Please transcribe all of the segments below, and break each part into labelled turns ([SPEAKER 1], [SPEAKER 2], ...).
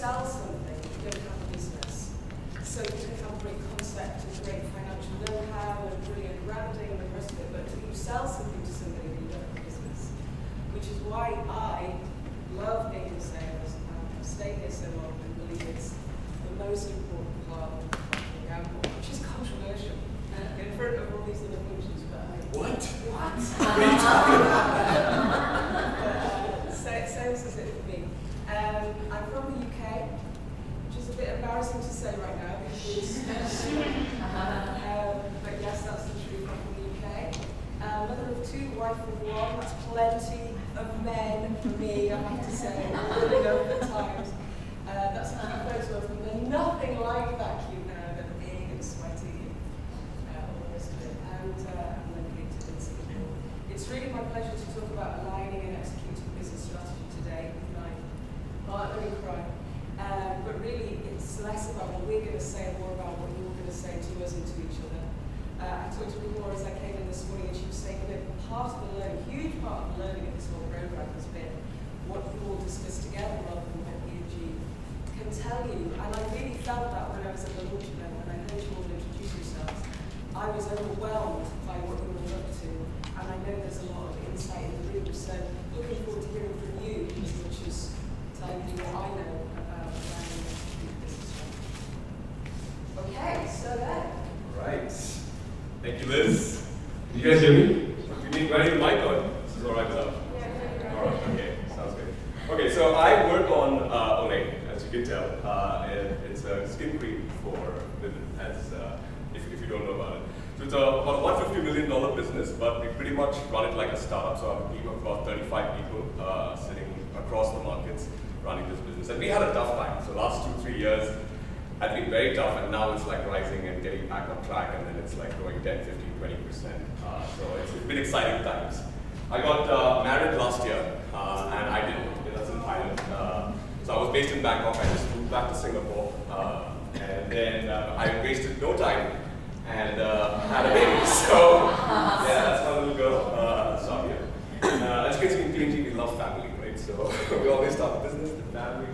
[SPEAKER 1] sell something, you don't have a business. So you can have a great concept and great financial know-how and brilliant branding and the rest of it, but until you sell something to somebody, you don't have a business. Which is why I love being in sales and have stayed here so long and believe it's the most important part of the gamble, which is controversial in front of all these other functions. But
[SPEAKER 2] What?
[SPEAKER 1] What?
[SPEAKER 2] What are you talking about?
[SPEAKER 1] Sales is it for me. I'm from the UK, which is a bit embarrassing to say right now because, but yes, that's the truth. I'm from the UK. Mother of two, wife of one. That's plenty of men for me, I have to say. Really enough at times. That's a cute photo of them. They're nothing like that cute now. They're big and sweaty and all the rest of it. And I'm located in Singapore. It's really my pleasure to talk about aligning and executing business strategy today with my partner in crime. But really, it's less about what we're going to say and more about what you're going to say to us and to each other. I talked to Laura as I came in this morning, and she was saying that part of the learning, huge part of the learning of this whole program has been what you all discuss together rather than what EG can tell you. And I really felt that when I was at the launch event, when I heard you all introduce yourselves. I was overwhelmed by what you were up to, and I know there's a lot of insight in the room, so looking forward to hearing from you as much as telling you what I know about planning and executing business strategy. Okay, so then.
[SPEAKER 2] Right. Thank you, Liz. Can you guys hear me? You need running the mic on? This is all right now?
[SPEAKER 1] Yeah.
[SPEAKER 2] All right, okay, sounds good. Okay, so I work on Olay, as you can tell. And it's a skin cream for women, if you don't know about it. So it's about a $150 million business, but we pretty much run it like a startup. So I have a team of about 35 people sitting across the markets running this business. And we had a tough time. So last 2-3 years had been very tough, and now it's like rising and getting back on track, and then it's like growing 10, 15, 20%. So it's been exciting times. I got married last year, and I didn't. That's in Thailand. So I was based in Bangkok. I just moved back to Singapore, and then I wasted no time and had a baby. So yeah, that's my little girl, Savia. As you can see in PNG, we love family, right? So we always start the business, the family.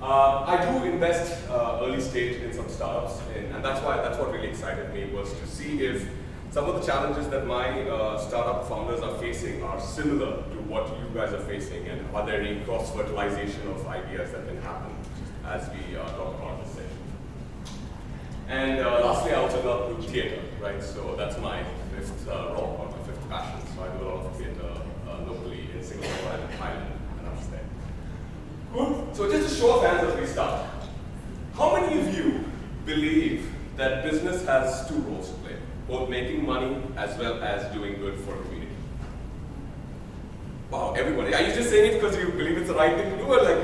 [SPEAKER 2] I do invest early stage in some startups, and that's what really excited me, was to see if some of the challenges that my startup founders are facing are similar to what you guys are facing, and are there any cross-fertilization of ideas that can happen as we talk about this session. And lastly, I also love to theater, right? So that's my fifth role, or my fifth passion. So I do a lot of theater locally in Singapore and in Thailand, and I'm staying. Cool. So just a show of hands as we start. How many of you believe that business has two roles to play, both making money as well as doing good for a community? Wow, everybody. Are you just saying it because you believe it's the right thing to do, or like,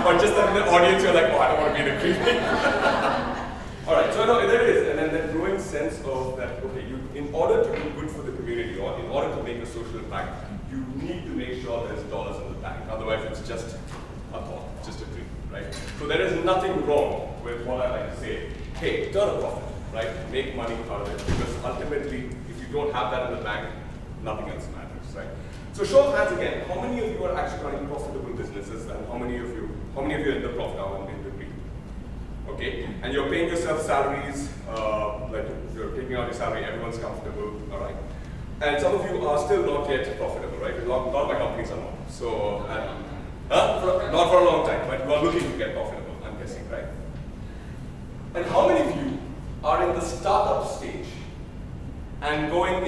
[SPEAKER 2] or just that in the audience you're like, oh, I don't want to be in a community? All right, so no, there it is, and then that growing sense of that, okay, in order to do good for the community, or in order to make a social impact, you need to make sure there's dollars in the bank. Otherwise, it's just a thought, just a dream, right? So there is nothing wrong with what I like to say. Hey, turn a profit, right? Make money out of it, because ultimately, if you don't have that in the bank, nothing else matters, right? So show of hands again. How many of you are actually running profitable businesses, and how many of you are in the profit hour in between? Okay, and you're paying yourself salaries, like you're taking out your salary, everyone's comfortable, all right? And some of you are still not yet profitable, right? A lot of my companies are not. So, not for a long time, but you are looking to get profitable, I'm guessing, right? And how many of you are in the startup stage and are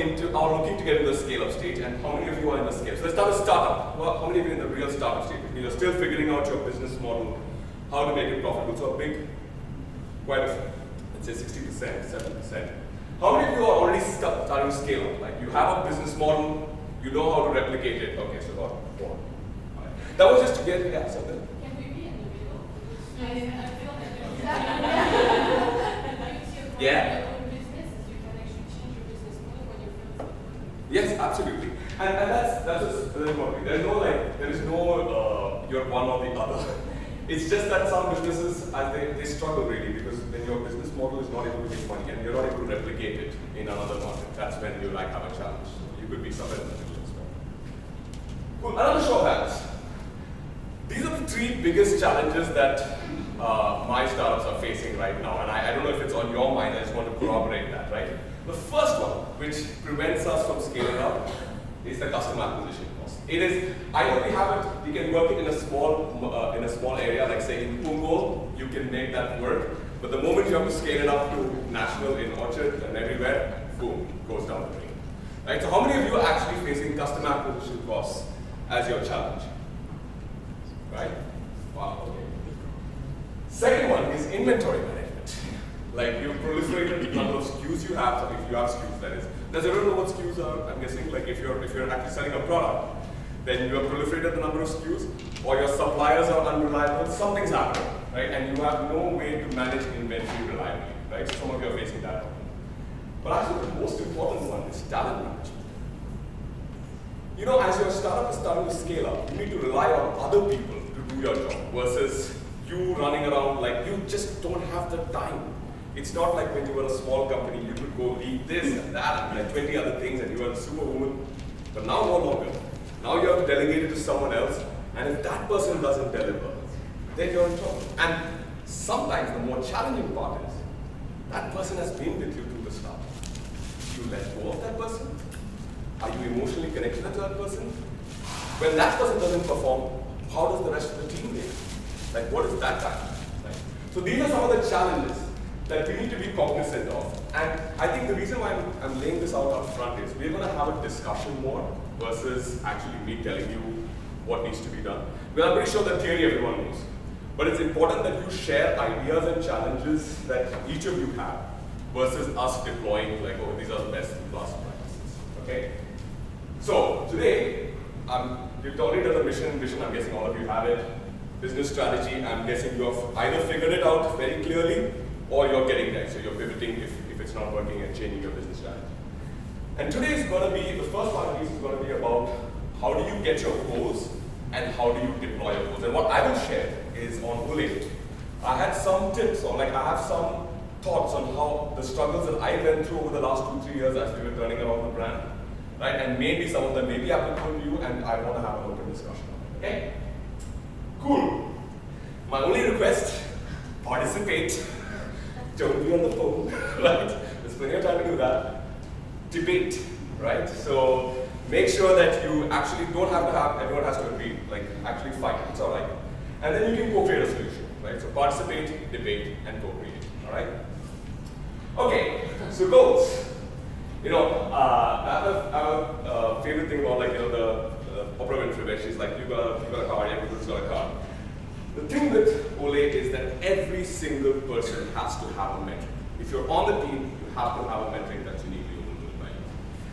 [SPEAKER 2] looking to get into the scale-up stage, and how many of you are in the scale? So let's start with startup. Well, how many of you are in the real startup stage? You're still figuring out your business model, how to make it profitable. So a big, quite a few, let's say 60%, 70%. How many of you are already starting to scale up? Like you have a business model, you know how to replicate it. Okay, so about 4. Right. That was just to get, yeah, something.
[SPEAKER 3] Can we be in the middle? I feel that
[SPEAKER 2] Yeah.
[SPEAKER 3] your own businesses, you can actually change your business model when you feel it's
[SPEAKER 2] Yes, absolutely. And that's just very important. There is no you're one or the other. It's just that some businesses, they struggle really, because when your business model is not able to make money and you're not able to replicate it in another market, that's when you have a challenge. So you could be somewhere in the middle as well. Cool. Another show of hands. These are the three biggest challenges that my startups are facing right now, and I don't know if it's on your mind, I just want to corroborate that, right? The first one, which prevents us from scaling up, is the customer acquisition cost. It is, I know we have it, we can work it in a small area, like say in Punggol, you can make that work, but the moment you have to scale it up to national in Orchard and everywhere, boom, goes down the drain. Right? So how many of you are actually facing customer acquisition costs as your challenge? Right? Wow, okay. Second one is inventory management. Like you proliferated the number of SKUs you have, so if you have SKUs that is. Does everyone know what SKUs are? I'm guessing like if you're actually selling a product, then you have proliferated the number of SKUs, or your suppliers are unreliable, something's happening, right? And you have no way to manage inventory reliably, right? So some of you are facing that problem. But actually the most important one is talent management. You know, as your startup is starting to scale up, you need to rely on other people to do your job versus you running around like you just don't have the time. It's not like when you were a small company, you could go lead this and that and like 20 other things and you are a superwoman. But now no longer. Now you have to delegate it to someone else, and if that person doesn't deliver, then you're in trouble. And sometimes the more challenging part is, that person has been with you through the start. You let go of that person? Are you emotionally connected to that person? When that person doesn't perform, how does the rest of the team react? Like, what is that time? Right? So these are some of the challenges that we need to be cognizant of. And I think the reason why I'm laying this out up front is we're going to have a discussion more versus actually me telling you what needs to be done. Well, I'm pretty sure that theory everyone knows. But it's important that you share ideas and challenges that each of you have versus us deploying like, oh, these are the best class practices. Okay? So today, we've already done the mission, I'm guessing all of you have it. Business strategy, I'm guessing you have either figured it out very clearly or you're getting there. So you're pivoting if it's not working and changing your business strategy. And today is going to be, the first part of this is going to be about how do you get your goals and how do you deploy your goals. And what I will share is on Ole. I had some tips or like I have some thoughts on how the struggles that I went through over the last 2-3 years as we were turning around the brand. Right? And maybe some of them may be applicable to you and I want to have an open discussion on it. Okay? Cool. My only request, participate. Don't be on the phone, right? There's plenty of time to do that. Debate, right? So make sure that you actually don't have to have, everyone has to agree, like actually fight, it's all right. And then you can co-create a solution, right? So participate, debate, and co-create, all right? Okay, so goals. You know, I have a favorite thing about like, you know, the Oprah Winfrey, where she's like, you got a car, everyone's got a car. The thing with Ole is that every single person has to have a metric. If you're on the team, you have to have a metric that's uniquely owned by you.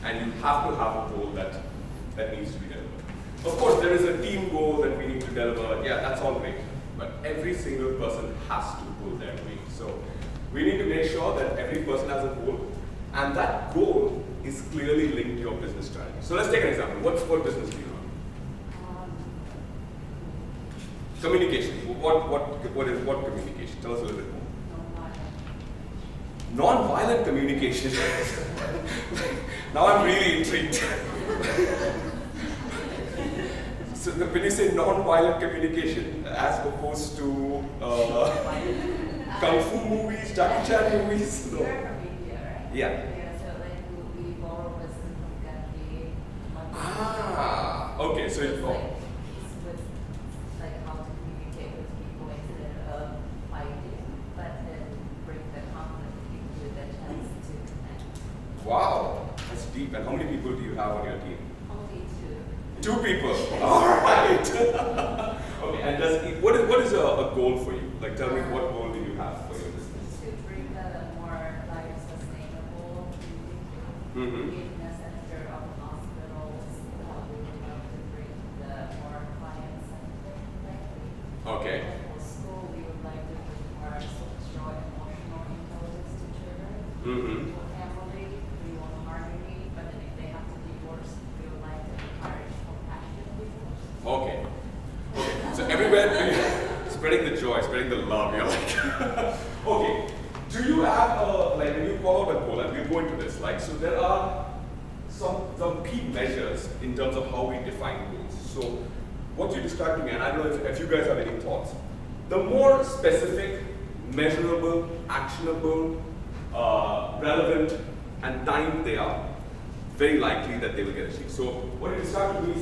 [SPEAKER 2] And you have to have a goal that needs to be delivered. Of course, there is a team goal that we need to deliver. Yeah, that's all great. But every single person has to pull their weight. So we need to make sure that every person has a goal. And that goal is clearly linked to your business strategy. So let's take an example. What business do you run? Communication. What communication? Tell us a little bit more. Non-violent communication. Now I'm really intrigued. So when you say non-violent communication, as opposed to kung fu movies, Jackie Chan movies, no. Yeah. Ah, okay. So it's
[SPEAKER 4] like how to communicate with people instead of fighting, but then bring the conflict into the chance to connect.
[SPEAKER 2] wow, that's deep. And how many people do you have on your team?
[SPEAKER 4] Only two.
[SPEAKER 2] 2 people. All right. Okay. And what is a goal for you? Like, tell me what goal do you have for your business?
[SPEAKER 4] To bring the more like sustainable
[SPEAKER 2] Mm-hmm.
[SPEAKER 4] in the center of hospitals, we would love to bring the more client-centric language.
[SPEAKER 2] Okay.
[SPEAKER 4] For school, we would like to bring more social and emotional intelligence to children.
[SPEAKER 2] Mm-hmm.
[SPEAKER 4] For family, we want harmony, but then if they have to divorce, we would like to encourage compassionate divorce.
[SPEAKER 2] Okay. Okay. So everywhere, spreading the joy, spreading the love. You're like, okay. Do you have like when you follow the goal, and we'll go into this, like, so there are some key measures in terms of how we define goals. So what you described to me, and I don't know if you guys have any thoughts, the more specific, measurable, actionable, relevant, and timed they are, very likely that they will get achieved. So what you described to me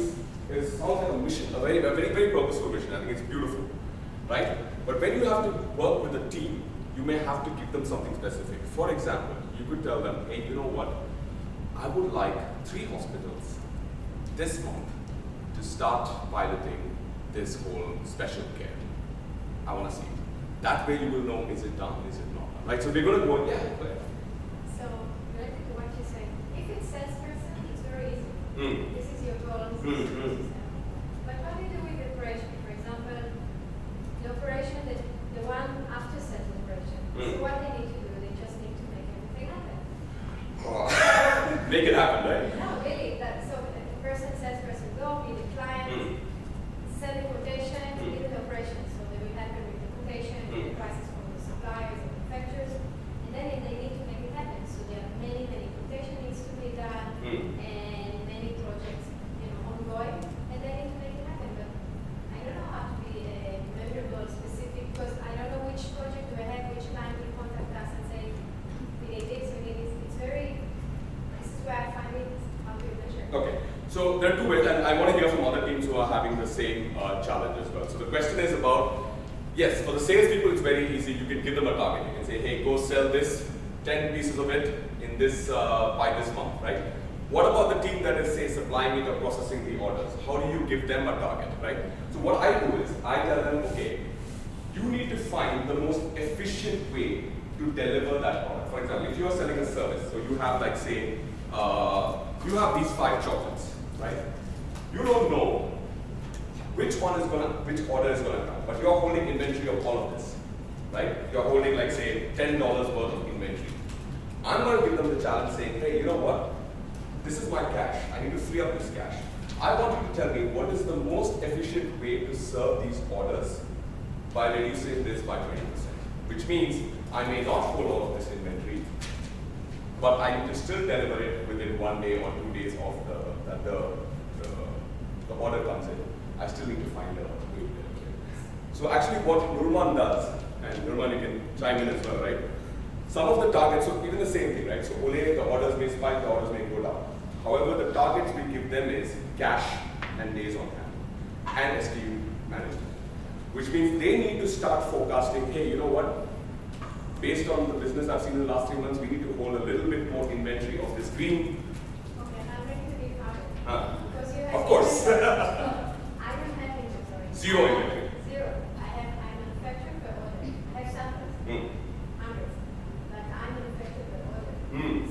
[SPEAKER 2] is sounds like a mission, a very purposeful mission. I think it's beautiful, right? But when you have to work with a team, you may have to give them something specific. For example, you could tell them, hey, you know what? I would like 3 hospitals this month to start piloting this whole special care. I want to see it. That way you will know, is it done, is it not done? Right? So they're going to go, yeah, go ahead.
[SPEAKER 5] So, related to what you say, if it's salesperson, it's very easy. This is your goal, this is your system. But what do you do with the operation? For example, the operation, the one after sales operation. So what they need to do, they just need to make everything happen.
[SPEAKER 2] Make it happen, right?
[SPEAKER 5] No, really. So the salesperson go, meet the client, send the quotation, give the operation. So they will happen with the quotation, with the prices from the suppliers and manufacturers. And then they need to make it happen. So there are many quotation needs to be done and many projects, ongoing, and they need to make it happen. But I don't know how to be measurable, specific, because I don't know which project do I have, which client will contact us and say, we need this, we need this. It's very, this is where I find it how to measure.
[SPEAKER 2] Okay, so there are 2 ways, and I want to hear from other teams who are having the same challenge as well. So the question is about, yes, for the salespeople it's very easy. You can give them a target. You can say, hey, go sell this, 10 pieces of it in this by this month, right? What about the team that is, say, supplying it or processing the orders? How do you give them a target, right? So what I do is, I tell them, okay, you need to find the most efficient way to deliver that order. For example, if you are selling a service, so you have like, say, you have these 5 chocolates, right? You don't know which order is gonna come, but you're holding inventory of all of this, right? You're holding like, say, $10 worth of inventory. I'm gonna give them the challenge saying, hey, you know what? This is my cash. I need to free up this cash. I want you to tell me what is the most efficient way to serve these orders by reducing this by 20%. Which means I may not hold all of this inventory, but I need to still deliver it within 1 day or 2 days of the order comes in. I still need to find a way to deliver it. So actually what Nurman does, and Nurman, you can chime in as well, right? Some of the targets, so even the same thing, right? So Ole, the orders may spike, the orders may go down. However, the targets we give them is cash and days on hand and SKU management. Which means they need to start forecasting, hey, you know what? Based on the business I've seen in the last 3 months, we need to hold a little bit more inventory of this green.
[SPEAKER 5] Okay, I'm ready to be part because you have
[SPEAKER 2] of course.
[SPEAKER 5] I don't have inventory.
[SPEAKER 2] Zero inventory.
[SPEAKER 5] Zero. I manufacture per order. I have samples. Hundreds. But I manufacture per order.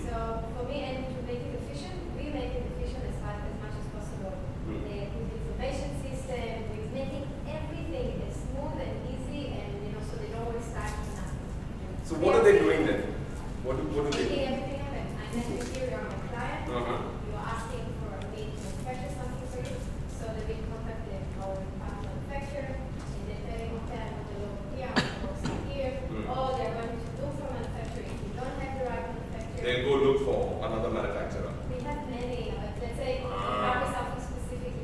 [SPEAKER 5] So for me, and to make it efficient, we make it efficient as much as possible. With the information system, with making everything as smooth and easy, and so they don't waste time on nothing.
[SPEAKER 2] So what are they doing then? What do they
[SPEAKER 5] Making
[SPEAKER 2] do?
[SPEAKER 5] everything happen. I met with you, you're my client. You're asking for me to manufacture something for you, so that we contact our manufacturer, and they tell you, okay, I want to look here, I want to look here. Or they're going to look for manufacturing. If you don't have the right manufacturer,
[SPEAKER 2] They'll go look for another manufacturer.
[SPEAKER 5] we have many, but let's say if you have something specific,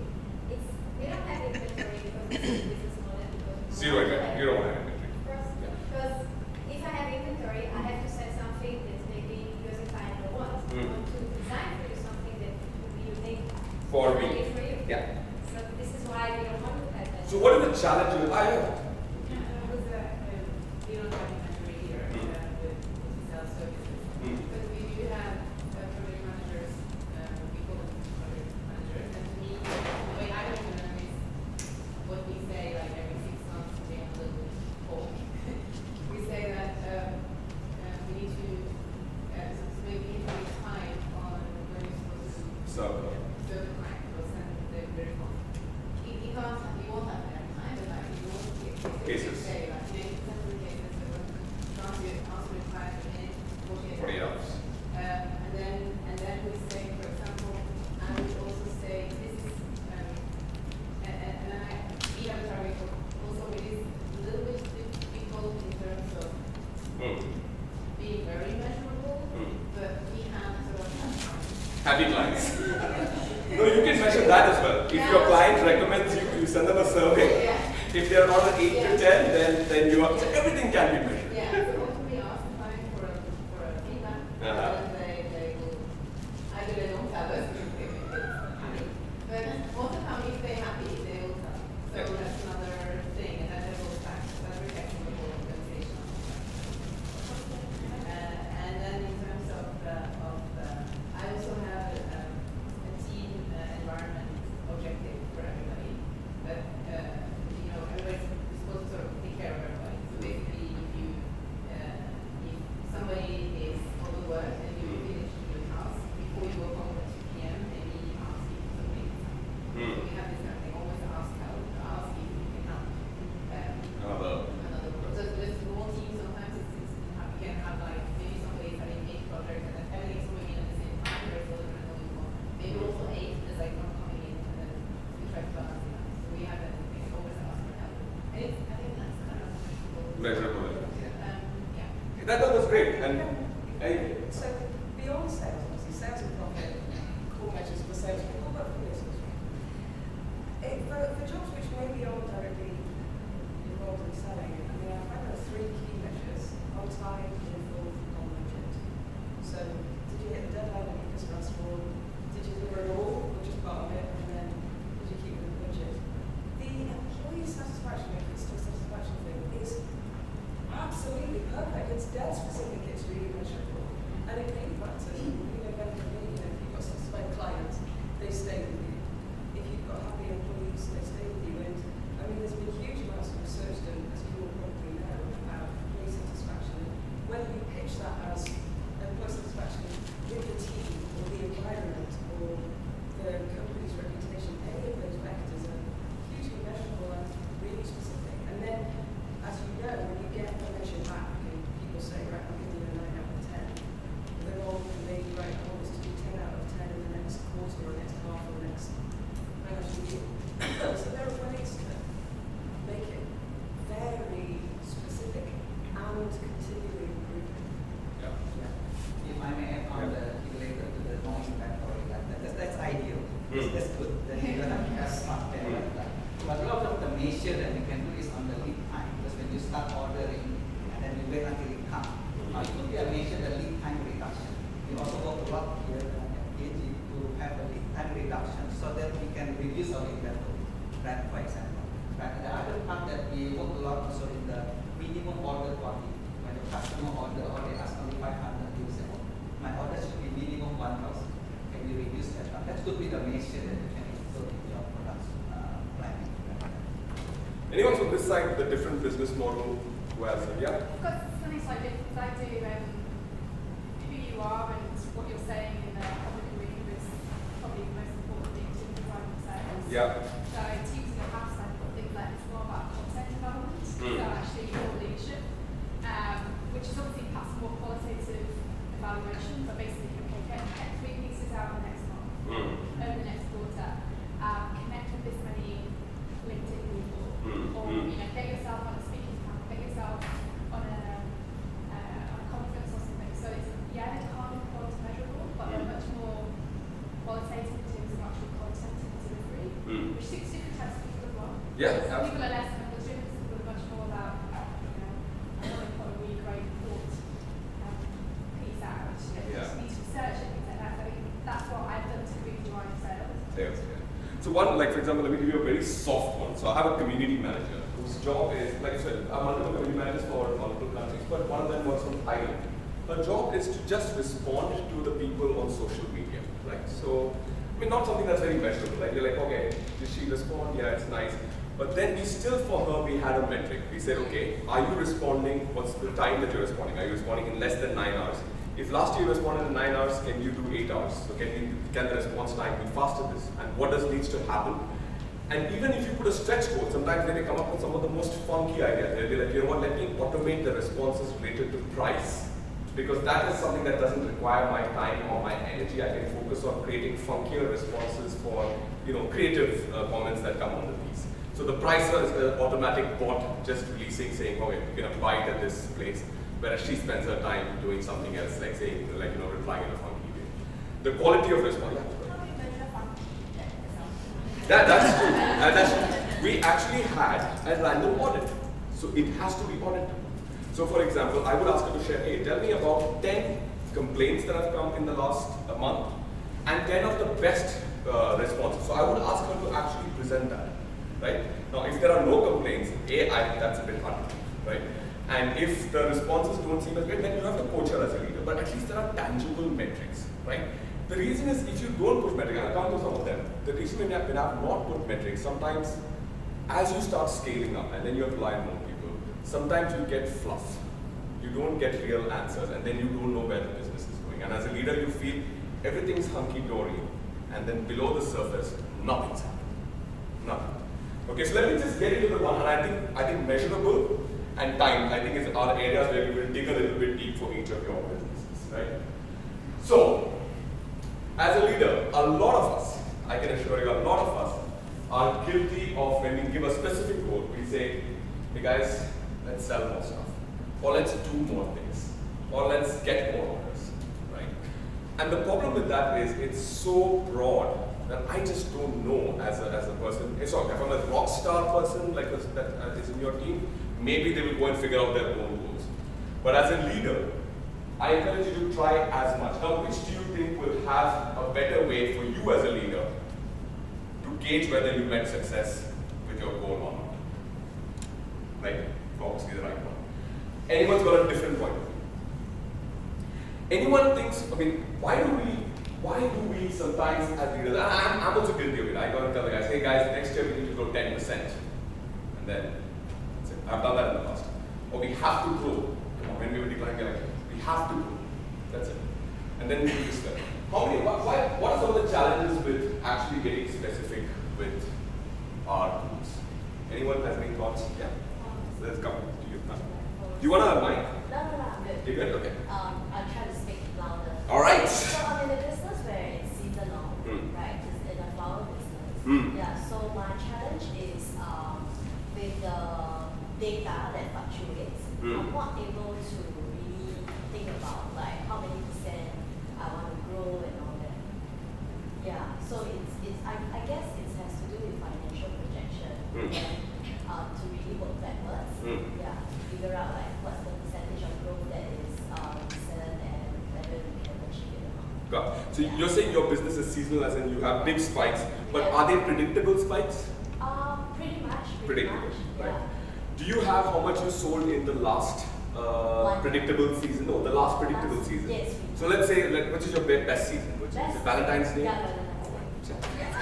[SPEAKER 5] we don't have inventory because it's a business model.
[SPEAKER 2] Zero inventory. You don't want inventory.
[SPEAKER 5] Because if I have inventory, I have to sell something that's maybe because if I don't want. I want to design for you something that would be unique
[SPEAKER 2] For
[SPEAKER 5] only
[SPEAKER 2] me.
[SPEAKER 5] for you.
[SPEAKER 2] Yeah.
[SPEAKER 5] So this is why we don't want to have that.
[SPEAKER 2] So what are the challenges? I have.
[SPEAKER 3] We don't have inventory here with sales services. But we do have project managers, we call them project managers. And to me, the way I look at them is what we say, like every 6 months, we have a little poll. We say that we need to maybe take time on when you're supposed to serve the client or send the response. You can't, you won't have that time, but like you won't
[SPEAKER 2] Cases.
[SPEAKER 3] say, like, you know, cases, so answer the client in a minute,
[SPEAKER 2] 48 hours.
[SPEAKER 3] And then we say, for example, I would also say this is, we have a target, also it is a little bit difficult in terms of being very measurable, but we have sort of
[SPEAKER 2] Happy clients. No, you can measure that as well. If your client recommends you to send them a survey.
[SPEAKER 3] Yeah.
[SPEAKER 2] If they're on an 8 to 10, then you are, so everything can be measured.
[SPEAKER 3] Yeah, so what we ask the client for a feedback, and they will, either they don't tell us if it's happy, but most of the time if they're happy, they will tell. So that's another thing, and then it goes back, so that reflects on the whole organization. And then in terms of I also have a team environment objective for everybody, that, everybody's supposed to sort of take care of everybody. So basically, if somebody is overworked and you finish your task, before you go home at 2 p.m., maybe ask if something is happening. So we have this kind of thing, always ask help, ask if you can help. Another group. So there's small teams, sometimes you can have like, maybe somebody's having 8 projects and then everything's moving in at the same time, there's a little bit of more. Maybe also 8 is like not coming in and then we try to balance it out. So we have that, we can always ask for help. And I think that's kind of
[SPEAKER 2] Measurable.
[SPEAKER 3] yeah.
[SPEAKER 2] That was great. And
[SPEAKER 1] So beyond sales, obviously sales and profit, core measures for sales people, but for business. For jobs which maybe aren't directly involved in selling, I mean, I find there are 3 key measures: on time, in full, on budget. So did you hit the deadline that you discussed for? Did you deliver it all, or just part of it? And then did you keep the budget? The employee satisfaction, if it's still a satisfaction thing, is absolutely perfect. It's dead specific. It's really measurable, and it really matters. If you've got satisfied clients, they stay with you. If you've got happy employees, they stay with you. And I mean, there's been huge amounts of research done, as you all probably know, about employee satisfaction. Whether you pitch that as employee satisfaction with the team, or the environment, or the company's reputation, any of those vectors are hugely measurable and really specific. And then, as you know, when you get the measure back, and people say, right, I'm giving you a 9 out of 10, they're all maybe right, I want us to do 10 out of 10 in the next quarter, or next half, or next financial year. So there are ways to make it very specific and continually improving.
[SPEAKER 2] yeah.
[SPEAKER 6] If I may add on related to the no inventory, that's ideal. That's good. Then you're gonna have smart there like that. But a lot of the measure that you can do is on the lead time, because when you start ordering and then you wait until it comes. Now it could be a measure the lead time reduction. We also work a lot here at KG to have a lead time reduction so that we can reduce our inventory, right, for example. Right. The other part that we work a lot also in the minimum order quantity. When the customer order or they ask only 500, you say, oh, my order should be minimum 1,000. Can we reduce that? That could be the measure that you can include in your product planning.
[SPEAKER 2] Anyone from this side, the different business model who has, yeah?
[SPEAKER 7] I've got something slightly different, because I do who you are and what you're saying in the public arena is probably the most important thing to driving sales.
[SPEAKER 2] Yeah.
[SPEAKER 7] So teams in the past, I've got things like it's more about content development, so actually your leadership, which is obviously perhaps more qualitative evaluation, but basically, okay, get 3 pieces out the next month, over the next quarter, connect with this many LinkedIn people, or get yourself on a speaking panel, get yourself on a conference or something. So it's it can't be quality measurable, but they're much more qualitative in terms of actual content and delivery, which suits different types of people as well.
[SPEAKER 2] Yeah,
[SPEAKER 7] Some
[SPEAKER 2] absolutely.
[SPEAKER 7] people are less measured, some people are much more about, I know I've got a really great thought piece out, you just need to research it, things like that. So I think that's what I've done to really drive sales.
[SPEAKER 2] Sales, yeah. So one, like for example, let me give you a very soft one. So I have a community manager whose job is, like I said, I have multiple community managers for multiple countries, but one of them works from Thailand. Her job is to just respond to the people on social media, right? So, I mean, not something that's very measurable. Like you're like, okay, did she respond? Yeah, it's nice. But then we still, for her, we had a metric. We said, okay, are you responding? What's the time that you're responding? Are you responding in less than 9 hours? If last year you responded in 9 hours, can you do 8 hours? So can the response time be faster this? And what needs to happen? And even if you put a stretch goal, sometimes they may come up with some of the most funky ideas. They'll be like, you know what, let me automate the responses related to price. Because that is something that doesn't require my time or my energy. I can focus on creating funkier responses for, creative comments that come on the piece. So the pricer is an automatic bot just releasing, saying, okay, you can buy it at this place. Whereas she spends her time doing something else, like saying, replying in a funky way. The quality of response.
[SPEAKER 7] How do you measure function?
[SPEAKER 2] That's true. we actually had a random audit. So it has to be audited. So for example, I would ask her to share, hey, tell me about 10 complaints that have come in the last month and 10 of the best responses. So I would ask her to actually present that, right? Now, if there are no complaints, that's a bit hard, right? And if the responses don't seem as great, then you have to coach her as a leader. But at least there are tangible metrics, right? The reason is if you don't put metrics, I'll come to some of them. The reason when I've not put metrics, sometimes as you start scaling up and then you apply more people, sometimes you get fluff. You don't get real answers and then you don't know where the business is going. And as a leader, you feel everything's hunky-dory and then below the surface, nothing's happening. Nothing. Okay, so let me just get into the one, and I think measurable and time, I think is are areas where we will dig a little bit deep for each of your businesses, right? So, as a leader, a lot of us, I can assure you, a lot of us are guilty of when we give a specific goal, we say, hey guys, let's sell more stuff, or let's do more things, or let's get more orders, right? And the problem with that is it's so broad that I just don't know as a person. So if I'm a rock star person like this, that is in your team, maybe they will go and figure out their own goals. But as a leader, I encourage you to try as much. Now, which do you think will have a better way for you as a leader to gauge whether you met success with your goal or not? Right? Obviously the right one. Anyone's got a different point of view. Anyone thinks, I mean, why do we sometimes as leaders, and I'm also guilty of it. I go and tell the guys, hey guys, next year we need to grow 10%. And then, that's it. I've done that in the past. Or we have to grow. When we were declining election, we have to grow. That's it. And then we do this. What are some of the challenges with actually getting specific with our tools? Anyone has any thoughts? Yeah. So let's come to you. Do you want a mic?
[SPEAKER 4] No, I'm good.
[SPEAKER 2] You're good? Okay.
[SPEAKER 4] I'll try to speak louder.
[SPEAKER 2] All right.
[SPEAKER 4] So I'm in a business where it's seasonal, right? It's in a flower business. Yeah, so my challenge is with the data that fluctuates, I'm not able to really think about like how many percent I want to grow and all that. Yeah, so I guess it has to do with financial projection and to really work backwards. Yeah, to figure out like what's the percentage of growth that is recent and whether we can achieve it or not.
[SPEAKER 2] Got it. So you're saying your business is seasonal as in you have big spikes, but are they predictable spikes?
[SPEAKER 4] Pretty much.
[SPEAKER 2] Predictable, right?
[SPEAKER 4] Yeah.
[SPEAKER 2] Do you have how much you sold in the last predictable season? No, the last predictable season.
[SPEAKER 4] Yes.
[SPEAKER 2] So let's say, which is your best season? Which is it Valentine's Day?
[SPEAKER 4] Yeah, Valentine's Day.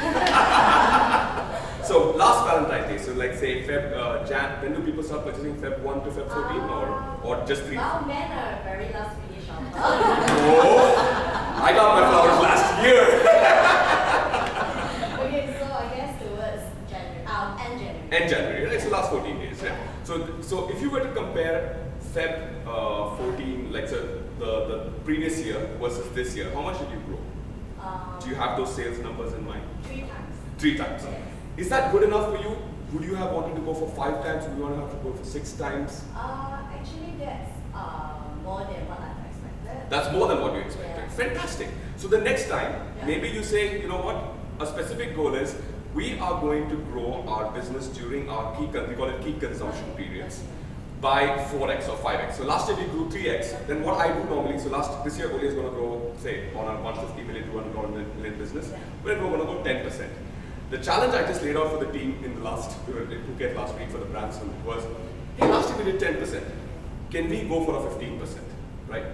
[SPEAKER 2] So last Valentine's Day, so like say Jan, when do people start purchasing Feb 1 to Feb 14 or just 3?
[SPEAKER 4] Well, men are very last minute shoppers.
[SPEAKER 2] Oh, I got my flowers last year.
[SPEAKER 4] Okay, so I guess towards January,
[SPEAKER 2] And January, right? So last 14 days, yeah. So if you were to compare Feb 14, like so the previous year versus this year, how much did you grow? Do you have those sales numbers in mind?
[SPEAKER 7] 3 times.
[SPEAKER 2] 3 times.
[SPEAKER 4] Yes.
[SPEAKER 2] Is that good enough for you? Would you have wanted to go for 5 times? Would you want to have to go for 6 times?
[SPEAKER 4] Actually, that's more than what I've expected.
[SPEAKER 2] That's more than what you expected.
[SPEAKER 4] Yeah.
[SPEAKER 2] Fantastic. So the next time, maybe you say, you know what, a specific goal is, we are going to grow our business during our we call it key consumption periods, by 4x or 5x. So last year we grew 3x. Then what I do normally, so this year Oli is going to grow, say, on our 150 million, 200 million business, we're going to go 10%. The challenge I just laid out for the team in Phuket last week for the brand summit was, hey, last year we did 10%. Can we go for a 15%, right?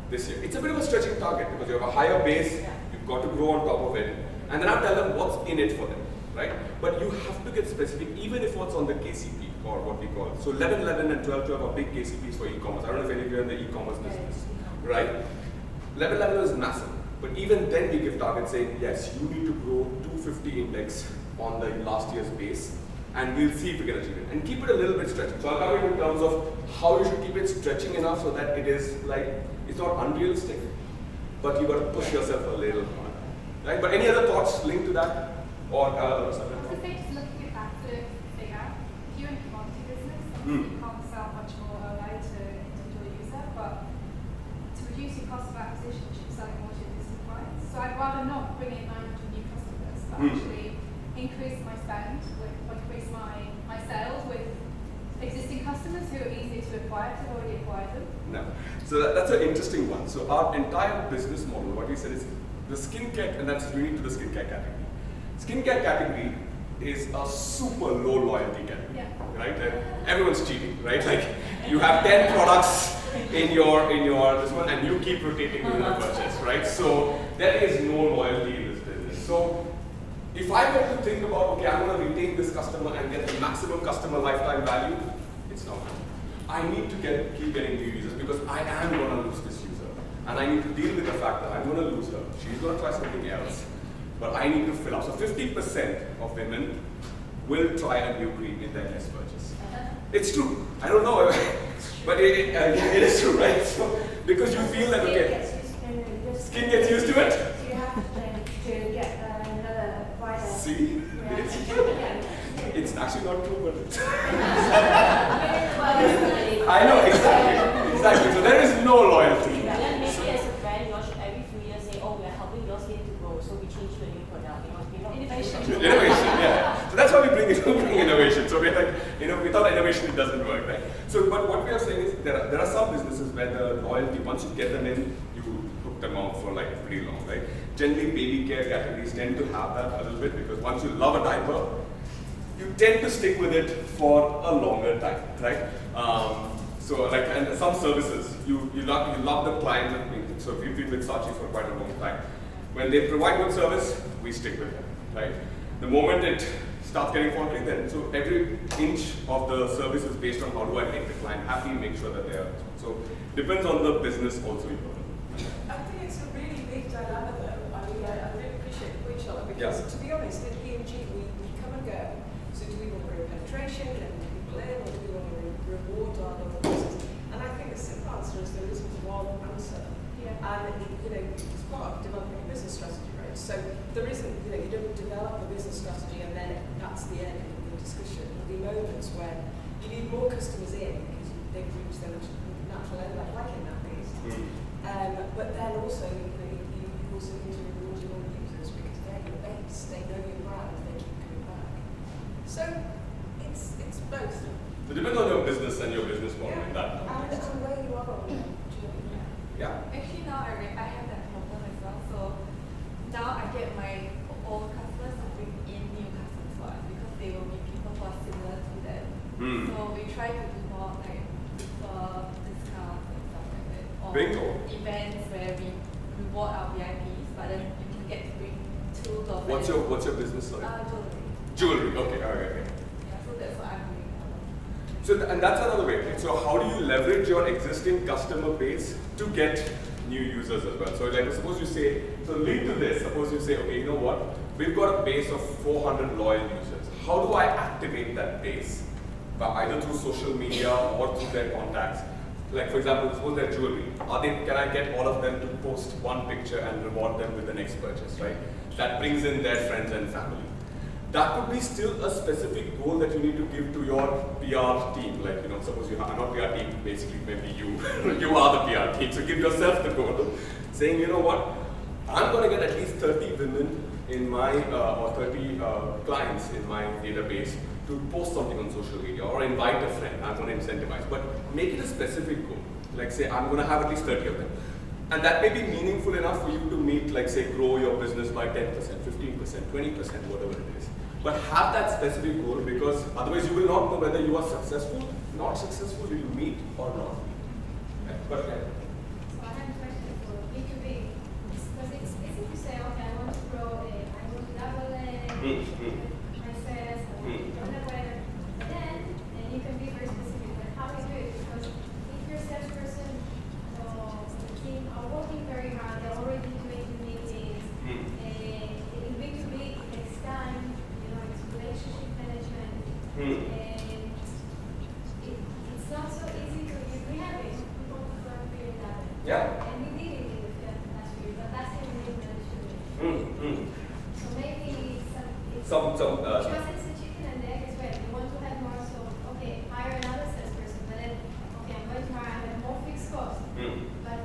[SPEAKER 2] This year. It's a bit of a stretching target because you have a higher base, you've got to grow on top of it, and then I tell them what's in it for them, right? But you have to get specific, even if what's on the KCP or what we call it. So 11, 11 and 12, 12 are big KCPs for e-commerce. I don't know if any of you are in the e-commerce business, right? 11, 11 is massive. But even then we give targets saying, yes, you need to grow 250 index on the last year's base, and we'll see if we can achieve it. And keep it a little bit stretching. So I'll cover it in terms of how you should keep it stretching enough so that it is like, it's not unrealistic, but you got to push yourself a little harder. Right? But any other thoughts linked to that? Or something?
[SPEAKER 7] I think just looking at that to figure, if you're in a commodity business, obviously you can't sell much more OLA to an individual user, but to reduce your cost of acquisition, you should be selling more to your existing clients. So I'd rather not bring in 900 new customers, but actually increase my spend, or increase my sales with existing customers who are easy to acquire, to already acquire them?
[SPEAKER 2] No. So that's an interesting one. So our entire business model, what we said is the skincare, and that's unique to the skincare category. Skincare category is a super low loyalty category,
[SPEAKER 7] Yeah.
[SPEAKER 2] right? Like, everyone's cheating, right? Like you have 10 products in your this one, and you keep rotating within a purchase, right? So there is no loyalty in this business. So if I were to think about, okay, I'm going to retain this customer and get the maximum customer lifetime value, it's not good. I need to keep getting new users because I am going to lose this user. And I need to deal with the fact that I'm going to lose her. She's going to try something else. But I need to fill up. So 50% of women will try a new cream in their next purchase. It's true. I don't know, but it is true, right? So, because you feel that, okay, skin gets used to it.
[SPEAKER 5] So you have to get another provider.
[SPEAKER 2] See? It's true. It's actually not true, but I know, exactly. So there is no loyalty.
[SPEAKER 4] Then maybe as a brand, you should every few years say, oh, we are helping your skin to grow, so we change to a new product. It must be not
[SPEAKER 7] Innovation.
[SPEAKER 2] Innovation, yeah. So that's why we bring innovation. So we're like, without innovation, it doesn't work, right? So, but what we are saying is there are some businesses where the loyalty, once you get them in, you hook them out for like pretty long, right? Generally, baby care categories tend to have that a little bit because once you love a diaper, you tend to stick with it for a longer time, right? So like, and some services, you love the client. So we've been with Saatchi for quite a long time. When they provide good service, we stick with them, right? The moment it starts getting faulty, then so every inch of the service is based on how do I make the client happy, make sure that they are. So depends on the business also.
[SPEAKER 1] I think it's a really big dilemma though. I mean, I really appreciate the point, Charlotte, because to be honest, at P&G we come and go. So do we want to grow penetration and people in, or do we want to reward our loyal users? And I think the simple answer is there isn't one answer.
[SPEAKER 7] Yeah.
[SPEAKER 1] And it's part of developing a business strategy, right? So there isn't, you don't develop a business strategy and then that's the end of the discussion. There'll be moments where you need more customers in because they've reached their natural end, like in that case. But then also, you also need to reward your own users because they're your base, they know your brand, they keep coming back. So it's both.
[SPEAKER 2] So it depends on your business and your business model in that.
[SPEAKER 1] And where you are on the journey.
[SPEAKER 2] Yeah.
[SPEAKER 8] Actually now I have that problem as well. So now I get my old customers to bring in new customers for us because they will be people who are similar to them. So we try to do more like discounts and stuff like that. Or
[SPEAKER 2] Bingo.
[SPEAKER 8] events where we reward our VIPs, but then you can get to bring two of them.
[SPEAKER 2] What's your business like?
[SPEAKER 8] Jewelry.
[SPEAKER 2] Jewelry. Okay. Okay.
[SPEAKER 8] Yeah, so that's what I'm doing now.
[SPEAKER 2] So and that's another way. Right? So how do you leverage your existing customer base to get new users as well? So like suppose you say, so lead to this. Suppose you say, okay, you know what? We've got a base of 400 loyal users. How do I activate that base? Either through social media or through their contacts. Like for example, suppose they're jewelry. Can I get all of them to post one picture and reward them with the next purchase, right? That brings in their friends and family. That could be still a specific goal that you need to give to your PR team. Like, suppose you have not PR team, basically maybe you, you are the PR team. So give yourself the goal, saying, you know what, I'm going to get at least 30 women in my, or 30 clients in my database to post something on social media or invite a friend. I'm going to incentivize, but make it a specific goal. Like say, I'm going to have at least 30 of them. And that may be meaningful enough for you to meet, like say, grow your business by 10%, 15%, 20%, whatever it is. But have that specific goal because otherwise you will not know whether you are successful, not successful, will you meet or not meet. Okay. But okay.
[SPEAKER 5] So I have a question for B2B. Because it's easy to say, okay, I want to grow, I want to double my sales, I want to do whatever. But then, and you can be very specific, but how do you do it? Because if your salesperson or the team are working very hard, they're already doing the meetings, in B2B it takes time, it's relationship management, and it's not so easy to give. We have it, people prefer create that.
[SPEAKER 2] Yeah.
[SPEAKER 5] And we did it in the field last year, but last year we didn't manage to do it. So maybe it's the chicken and the egg as well. You want to have more, so okay, hire another salesperson, but then okay, I'm going to hire, I have more fixed costs. But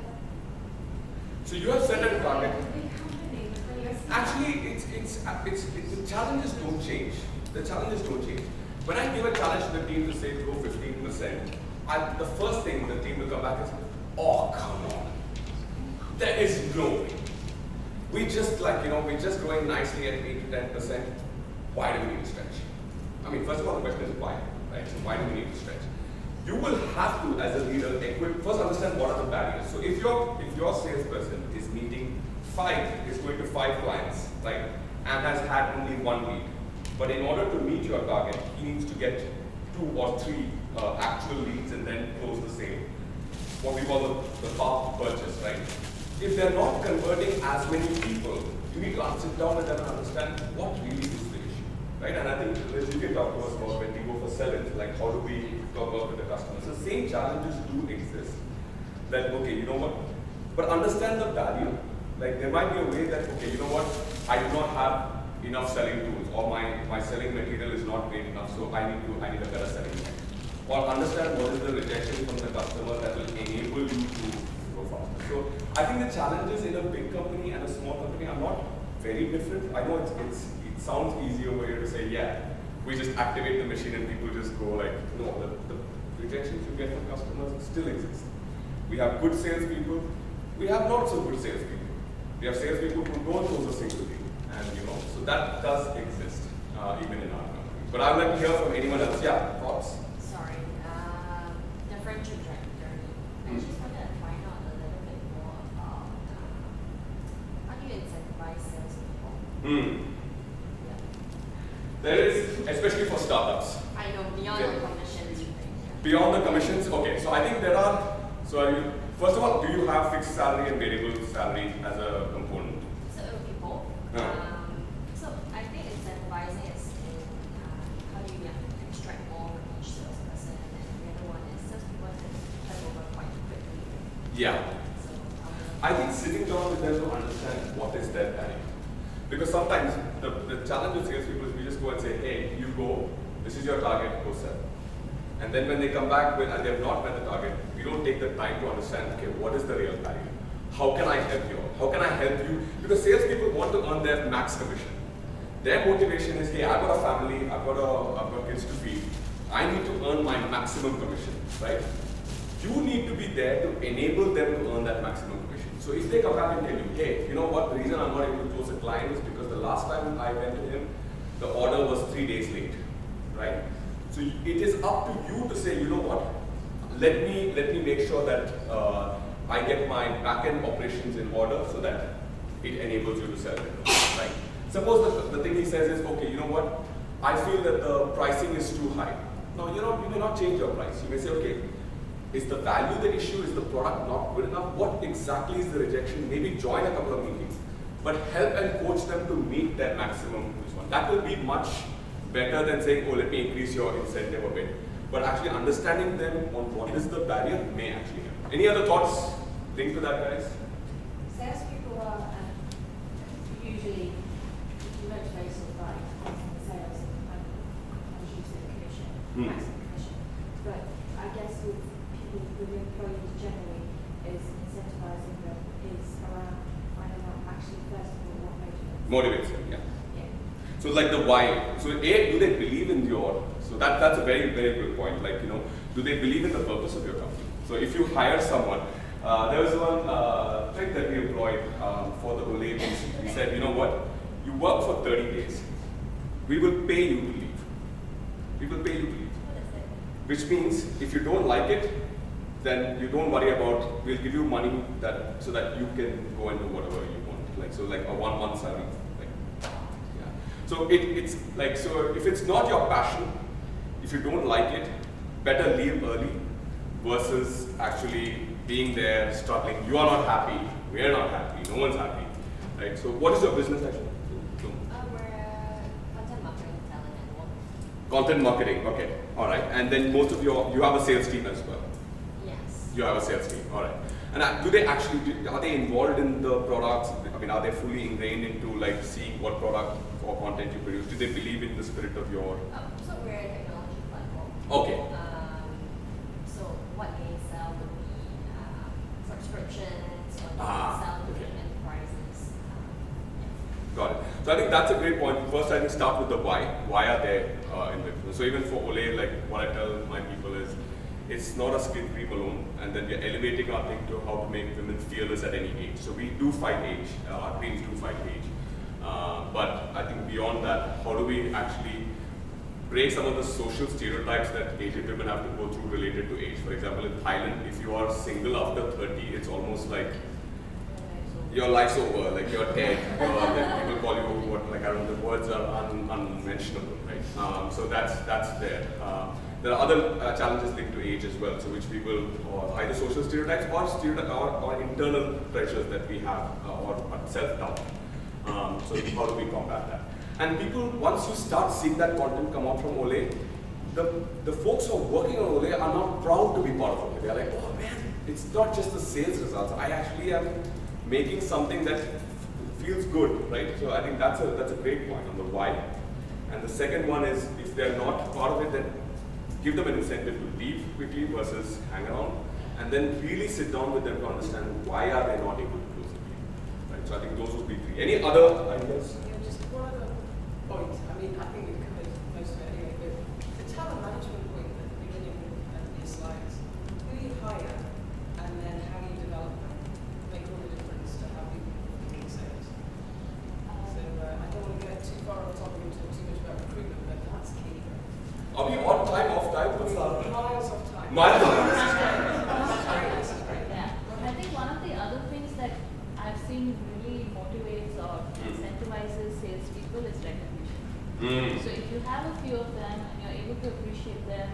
[SPEAKER 2] so you have set a target.
[SPEAKER 5] big company, but when you're
[SPEAKER 2] Actually, it's the challenges don't change. The challenges don't change. When I give a challenge to the team to say grow 15%, the first thing the team will come back is, oh, come on. There is no way. We just we're just growing nicely at 8 to 10%. Why do we need to stretch? I mean, first of all, the question is why, right? So why do we need to stretch? You will have to, as a leader, first understand what are the barriers. So if your salesperson is going to 5 clients, right, and has had only 1 lead, but in order to meet your target, he needs to get 2 or 3 actual leads and then close the sale. What we call the path to purchase, right? If they're not converting as many people, you need to sit down with them and understand what really is the issue, right? And I think Liz, you can talk to us about when we go for selling, like how do we work with the customers. The same challenges do exist. That, okay, you know what? But understand the value. Like there might be a way that, okay, you know what? I do not have enough selling tools, or my selling material is not great enough, so I need a better selling method. Or understand what is the rejection from the customer that will enable you to go faster. So I think the challenges in a big company and a small company are not very different. I know it sounds easier over here to say, yeah, we just activate the machine and people just go like, no, the rejections you get from customers still exist. We have good salespeople, we have not so good salespeople. We have salespeople who don't close a single deal. And so that does exist even in our company. But I would like to hear from anyone else. Yeah, thoughts?
[SPEAKER 4] Sorry, different trajectory. I just wanted to find out a little bit more about how do you incentivize salespeople? Yeah.
[SPEAKER 2] There is, especially for startups.
[SPEAKER 4] I know, beyond the commissions, you think.
[SPEAKER 2] Beyond the commissions, okay. So I think there are, first of all, do you have fixed salary and variable salary as a component?
[SPEAKER 4] So it would be both. So I think incentivizing is in how do you extract more from each salesperson, and the other one is salespeople turn over quite quickly.
[SPEAKER 2] Yeah.
[SPEAKER 4] So
[SPEAKER 2] I think sitting down with them to understand what is their value. Because sometimes the challenge with salespeople is we just go and say, hey, you go, this is your target, go sell. And then when they come back and they have not met the target, we don't take the time to understand, okay, what is the real value? How can I help you? How can I help you? Because salespeople want to earn their max commission. Their motivation is, hey, I've got a family, I've got kids to feed. I need to earn my maximum commission, right? You need to be there to enable them to earn that maximum commission. So if they come back and tell you, hey, you know what, the reason I'm not able to close a client is because the last time I went to him, the order was 3 days late, right? So it is up to you to say, you know what, let me make sure that I get my back-end operations in order so that it enables you to sell it, right? Suppose the thing he says is, okay, you know what, I feel that the pricing is too high. Now, you may not change your price. You may say, okay, is the value the issue? Is the product not good enough? What exactly is the rejection? Maybe join a couple of meetings, but help and coach them to meet their maximum response. That will be much better than saying, oh, let me increase your incentive a bit. But actually understanding them on what is the barrier may actually help. Any other thoughts linked to that, guys?
[SPEAKER 9] Salespeople are usually motivated by constant sales and usually commission, maximum commission. But I guess with people, with employees generally, is incentivizing them is around finding out actually first of all what motivates them.
[SPEAKER 2] Motivates them, yeah. So like the why. So A, do they believe in so that's a very, very good point. Like, do they believe in the purpose of your company? So if you hire someone, there was one trick that we employed for the Olay piece. We said, you know what, you work for 30 days. We will pay you to leave. We will pay you to leave. Which means if you don't like it, then you don't worry about, we'll give you money so that you can go and do whatever you want. Like a 1 month salary. So it's like, so if it's not your passion, if you don't like it, better leave early versus actually being there, struggling. You are not happy, we're not happy, no one's happy, right? So what is your business actually?
[SPEAKER 4] we're content marketing, talent, and work.
[SPEAKER 2] Content marketing, okay, all right. And then most of you have a sales team as well.
[SPEAKER 4] Yes.
[SPEAKER 2] You have a sales team, all right. And are they involved in the products? I mean, are they fully ingrained into like seeing what product or content you produce? Do they believe in the spirit of your?
[SPEAKER 4] So we're a technology platform.
[SPEAKER 2] Okay.
[SPEAKER 4] So what they sell would be subscriptions, or they sell to
[SPEAKER 2] okay.
[SPEAKER 4] enterprises.
[SPEAKER 2] Got it. So So I think that's a great point. First, I think start with the why. Why are they in the business? So even for Ole, like what I tell my people is, it's not a skin cream alone, and then we're elevating our thing to how to make women fearless at any age. So we do fight age, our creams do fight age. But I think beyond that, how do we actually break some of the social stereotypes that Asian women have to go through related to age? For example, in Thailand, if you are single after 30, it's almost like your life's over, like you're dead, then people call you what, like I don't know, the words are unmentionable, right? So that's there. There are other challenges linked to age as well, so which people, or either social stereotypes or internal pressures that we have, or self-doubt. So how do we combat that? And people, once you start seeing that content come out from Ole, the folks who are working on Ole are now proud to be part of Ole. They're like, oh man, it's not just the sales results. I actually am making something that feels good, right? So I think that's a great point on the why. And the second one is, if they're not part of it, then give them an incentive to leave quickly versus hang around, and then really sit down with them to understand why are they not able to close the deal, right? So I think those would be three. Any other ideas?
[SPEAKER 1] Yeah, just one other point. I mean, I think we've covered most of it anyway, but the talent management point at the beginning of your slides, who you hire and then how you develop them make all the difference to how people make sales. So I don't want to get too far on topic and talk too much about recruitment, but that's key.
[SPEAKER 2] Are we on time, off time? What's that?
[SPEAKER 1] Miles of time.
[SPEAKER 2] Miles of
[SPEAKER 1] This is
[SPEAKER 2] time.
[SPEAKER 1] great. This is great. This is great.
[SPEAKER 9] Yeah, I think one of the other things that I've seen really motivates or incentivizes salespeople is recognition. So if you have a few of them and you're able to appreciate them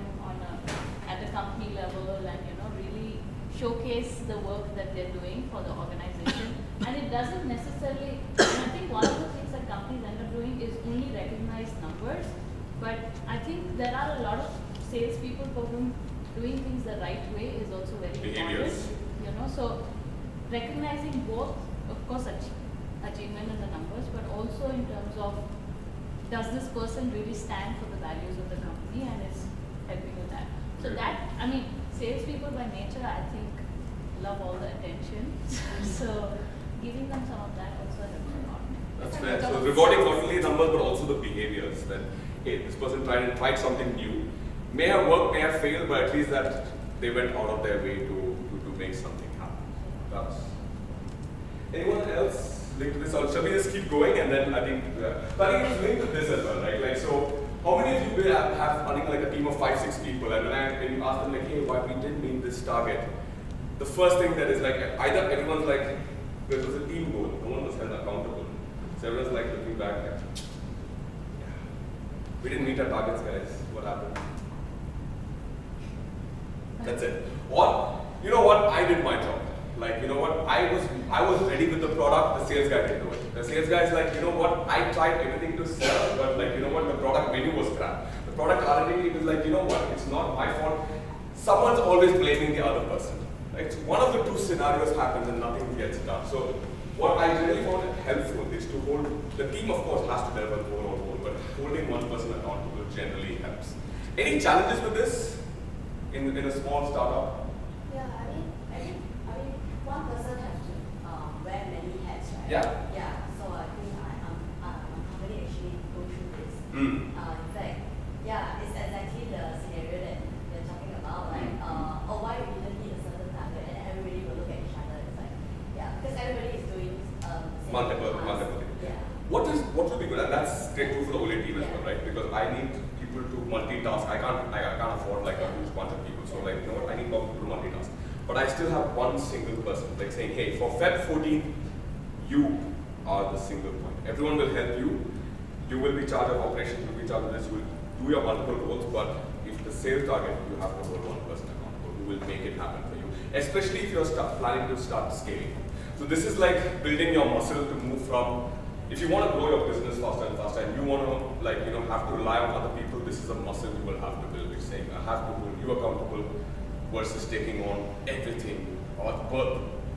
[SPEAKER 9] at the company level and really showcase the work that they're doing for the organization, and it doesn't necessarily. And I think one of the things that companies end up doing is only recognize numbers. But I think there are a lot of salespeople for whom doing things the right way is also very
[SPEAKER 2] Behaviors.
[SPEAKER 9] important. So recognizing both, of course, achievement and the numbers, but also in terms of does this person really stand for the values of the company and is helping with that. So that, I mean, salespeople by nature, I think, love all the attention. So giving them some of that also helps a lot.
[SPEAKER 2] That's fair. So rewarding not only numbers but also the behaviors. That hey, this person tried something new. May have worked, may have failed, but at least that they went out of their way to make something happen. That's. Anyone else linked to this? Or shall we just keep going and then I think it's linked to this as well, right? Like so, how many of you will have running like a team of 5-6 people, and when you ask them like, hey, why we didn't meet this target? The first thing that is like either everyone's like, there was a team goal, no one was held accountable. So everyone's like looking back, like, we didn't meet our targets, guys. What happened? That's it. Or, you know what? I did my job. Like, you know what? I was ready with the product. The sales guy didn't do it. The sales guy is like, you know what? I tried everything to sell, but like, you know what? The product menu was crap. The product R&D was like, you know what? It's not my fault. Someone's always blaming the other person. Right? So one of the two scenarios happens and nothing gets done. So what I really found helpful is to hold the team. Of course, has to deliver the overall goal, but holding one person accountable generally helps. Any challenges with this in a small startup?
[SPEAKER 4] Yeah, I mean, one person has to wear many hats, right?
[SPEAKER 2] Yeah.
[SPEAKER 4] Yeah. So I think my company actually go through this.
[SPEAKER 2] Mm.
[SPEAKER 4] In fact, yeah, it's exactly the scenario that you're talking about. Like, why we didn't hit a certain target, and everybody will look at each other. It's like, yeah, because everybody is doing
[SPEAKER 2] Multiple.
[SPEAKER 4] Yeah.
[SPEAKER 2] What would be good? And that's great too for the Ole team as well, right? Because I need people to multitask. I can't afford like a huge bunch of people. So like, you know what? I need more people to multitask. But I still have one single person, like saying, hey, for Feb 14, you are the single point. Everyone will help you. You will be in charge of operations, you will be in charge of this, you will do your multiple roles, but if the sales target, you have to hold one person accountable who will make it happen for you, especially if you're planning to start scaling. So this is like building your muscle to move from, if you want to grow your business faster and faster, and you want to have to rely on other people, this is a muscle you will have to build, which is saying, I have to hold you accountable, versus taking on everything or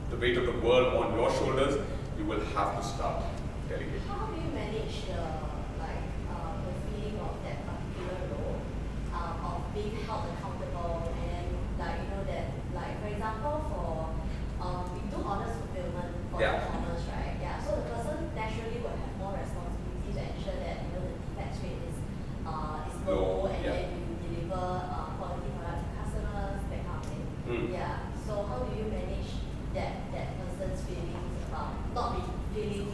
[SPEAKER 2] the weight of the world on your shoulders. You will have to start delegating.
[SPEAKER 4] How do you manage the feeling of that particular role of being held accountable and for example we do honest fulfillment for
[SPEAKER 2] Yeah.
[SPEAKER 4] e-commerce, right? Yeah. So the person naturally will have more responsibility Yeah. So how do you manage that person's feelings about not feeling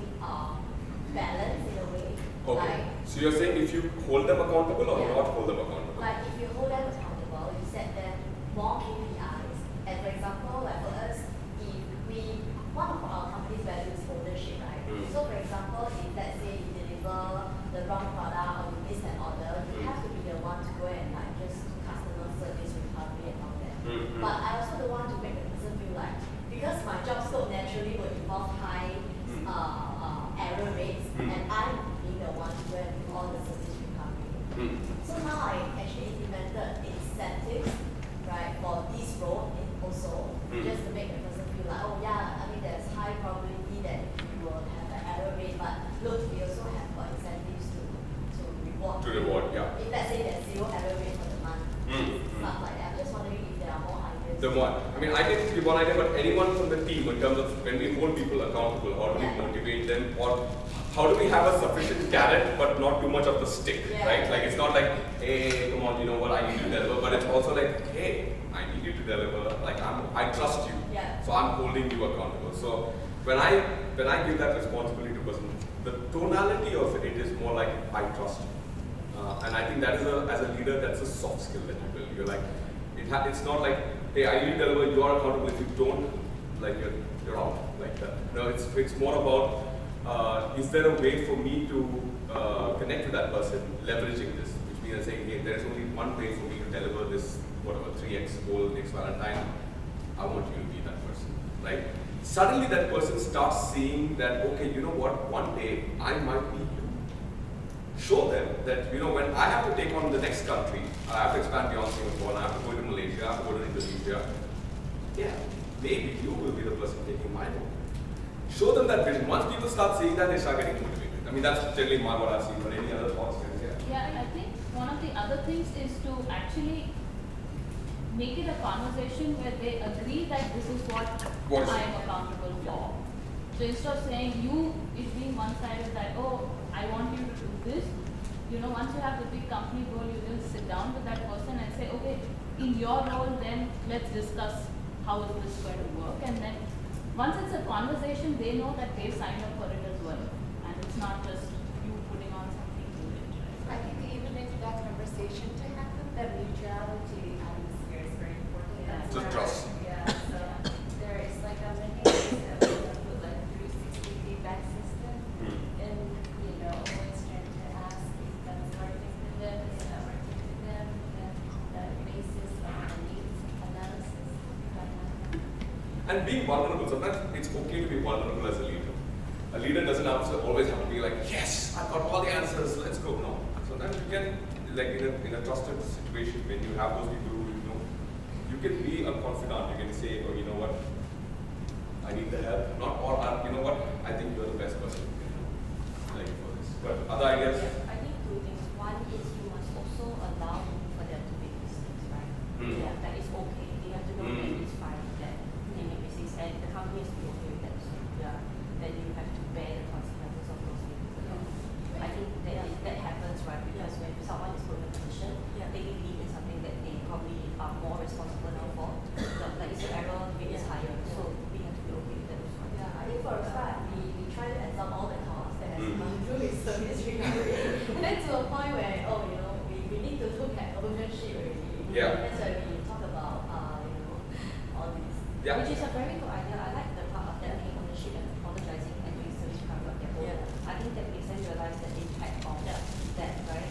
[SPEAKER 4] balanced in a way?
[SPEAKER 2] Okay.
[SPEAKER 4] Like,
[SPEAKER 2] So you're saying if you hold them accountable or
[SPEAKER 4] Yeah.
[SPEAKER 2] not hold them accountable?
[SPEAKER 4] like if you hold them accountable, you set them more KPIs. And for example, like for us, if one of our company's values is ownership, right? So for example, if let's say you deliver the wrong product or you miss an order, you have to be the one to go and like just do customer service recovery and all that. But I also don't want to make the person feel like, because my job scope naturally will involve high error rates, and I'm being the one to go and do all the service recovery. So now I actually implemented incentives, right, for this role also, just to make the person feel like, oh yeah, I mean there's high probability that you will have an error rate, but look, we also have incentives to reward.
[SPEAKER 2] To reward, yeah.
[SPEAKER 4] If let's say there's 0 error rate for the month, stuff like that. I'm just wondering if there are more ideas.
[SPEAKER 2] The one. I mean, I can give one idea, but anyone from the team, in terms of when we hold people accountable, how do we motivate them, or how do we have a sufficient carrot but not too much of the stick, right? Like it's not like, hey, come on, you know what, I need to deliver, but it's also like, hey, I need you to deliver. Like I trust you, so I'm holding you accountable. So when I give that responsibility to a person, the tonality of it is more like I trust you. And I think that is as a leader, that's a soft skill that you build. You're like, it's not like, hey, I need to deliver, you are accountable. If you don't, like you're out like that. No, it's more about, is there a way for me to connect with that person, leveraging this, which means saying, hey, there's only one way for me to deliver this, whatever, 3x goal next Valentine. I want you to be that person, right? Suddenly that person starts seeing that, okay, you know what, one day I might be you. Show them that, you know, when I have to take on the next country, I have to expand beyond Singapore, and I have to go to Malaysia, I have to go to Indonesia. Yeah, maybe you will be the person taking my role. Show them that vision. Once people start seeing that, they start getting motivated. I mean, that's generally what I've seen. But any other thoughts?
[SPEAKER 10] Yeah, I think one of the other things is to actually make it a conversation where they agree that this is what I am accountable for. So instead of saying you is being one-sided that, oh, I want you to do this, you know, once you have the big company goal, you will sit down with that person and say, okay, in your role, then let's discuss how is this going to work. And then once it's a conversation, they know that they signed up for it as well. And it's not just you putting on something to it, right?
[SPEAKER 3] I think even if that conversation to happen, the mutuality atmosphere is very important. That's
[SPEAKER 2] Just
[SPEAKER 3] where-
[SPEAKER 2] trust.
[SPEAKER 3] Yeah, so there is like a mechanism that we put like 360 feedback system, and you know, always trying to ask if that's working for them, is that working for them, and the basis of the needs analysis.
[SPEAKER 2] And being vulnerable, sometimes it's okay to be vulnerable as a leader. A leader doesn't always have to be like, yes, I've got all the answers, let's go. No. Sometimes you can, like in a trusted situation, when you have those people who you know, you can be a confidant. You can say, oh, you know what, I need the help. Not all, you know what, I think you're the best person who can help, like for this. But other ideas?
[SPEAKER 4] I think 2 things. One is you must also allow room for them to make mistakes, right? Yeah, that is okay. You have to know that it's fine that they make mistakes, and the company has to be okay with that. So yeah, then you have to bear the consequences of those things. I think that happens, right? Because when someone is put in a position, taking lead is something that they probably are more responsible now for. Like it's an error rate is higher, so we have to be okay with that as well. Yeah, I think for a start, we try to absorb all the costs that has gone through his service recovery, and then to a point where, oh, you know, we need to look at ownership already.
[SPEAKER 2] Yeah.
[SPEAKER 4] That's why we talk about, you know, all these.
[SPEAKER 2] Yeah.
[SPEAKER 4] Which is a very good idea. I like the part of them taking ownership and apologizing and doing service recovery of their own. I think that makes them realize the impact of that, right?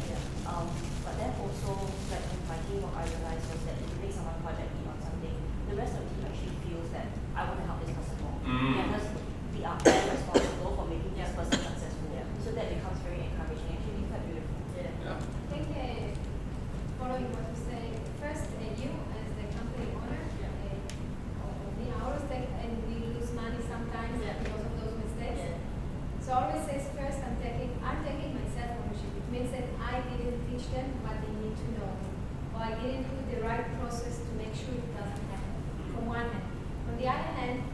[SPEAKER 4] But then also, like in my team, what I realized was that if you make someone project lead on something, the rest of the team actually feels that I want to help this person more. Because we are all responsible for making this person successful. So that becomes very encouraging, actually quite beautiful.
[SPEAKER 2] Yeah.
[SPEAKER 5] I think following what you say, first you as the company owner, we always take and we lose money sometimes because of those mistakes. So I always says first I'm taking myself ownership. It means that I didn't teach them what they need to know, or I didn't do the right process to make sure it doesn't happen. From one hand. On the other hand,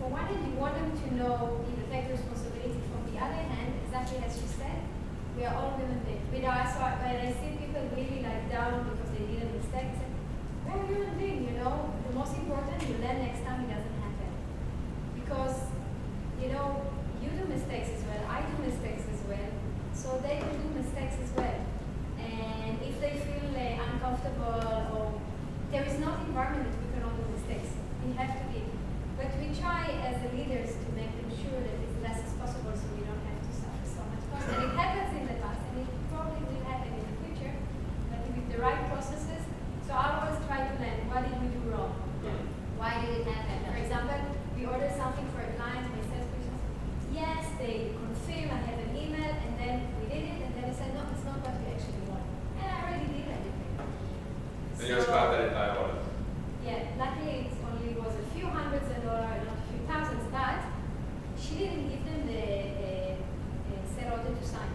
[SPEAKER 5] for one hand you want them to know, you take responsibility. From the other hand, exactly as you said, we are all human beings. So when I see people really like down because they did a mistake, I say, we're a human being, you know. The most figures to make them sure that it's less as possible so we don't have to suffer so much cost. And it happens in the past, and it probably will happen in the future, but with the right processes. So I always try to learn, what did we do wrong? Why did it happen? For example, we ordered something for a client, my salesperson said, yes, they confirm, I have an email, and then we did it, and then they said, no, it's not what we actually want. And I already did everything.
[SPEAKER 2] Then you scrap that entire order.
[SPEAKER 5] Yeah, luckily it only was a few hundreds of dollars, not a few thousands, but she didn't give them the sale order to sign.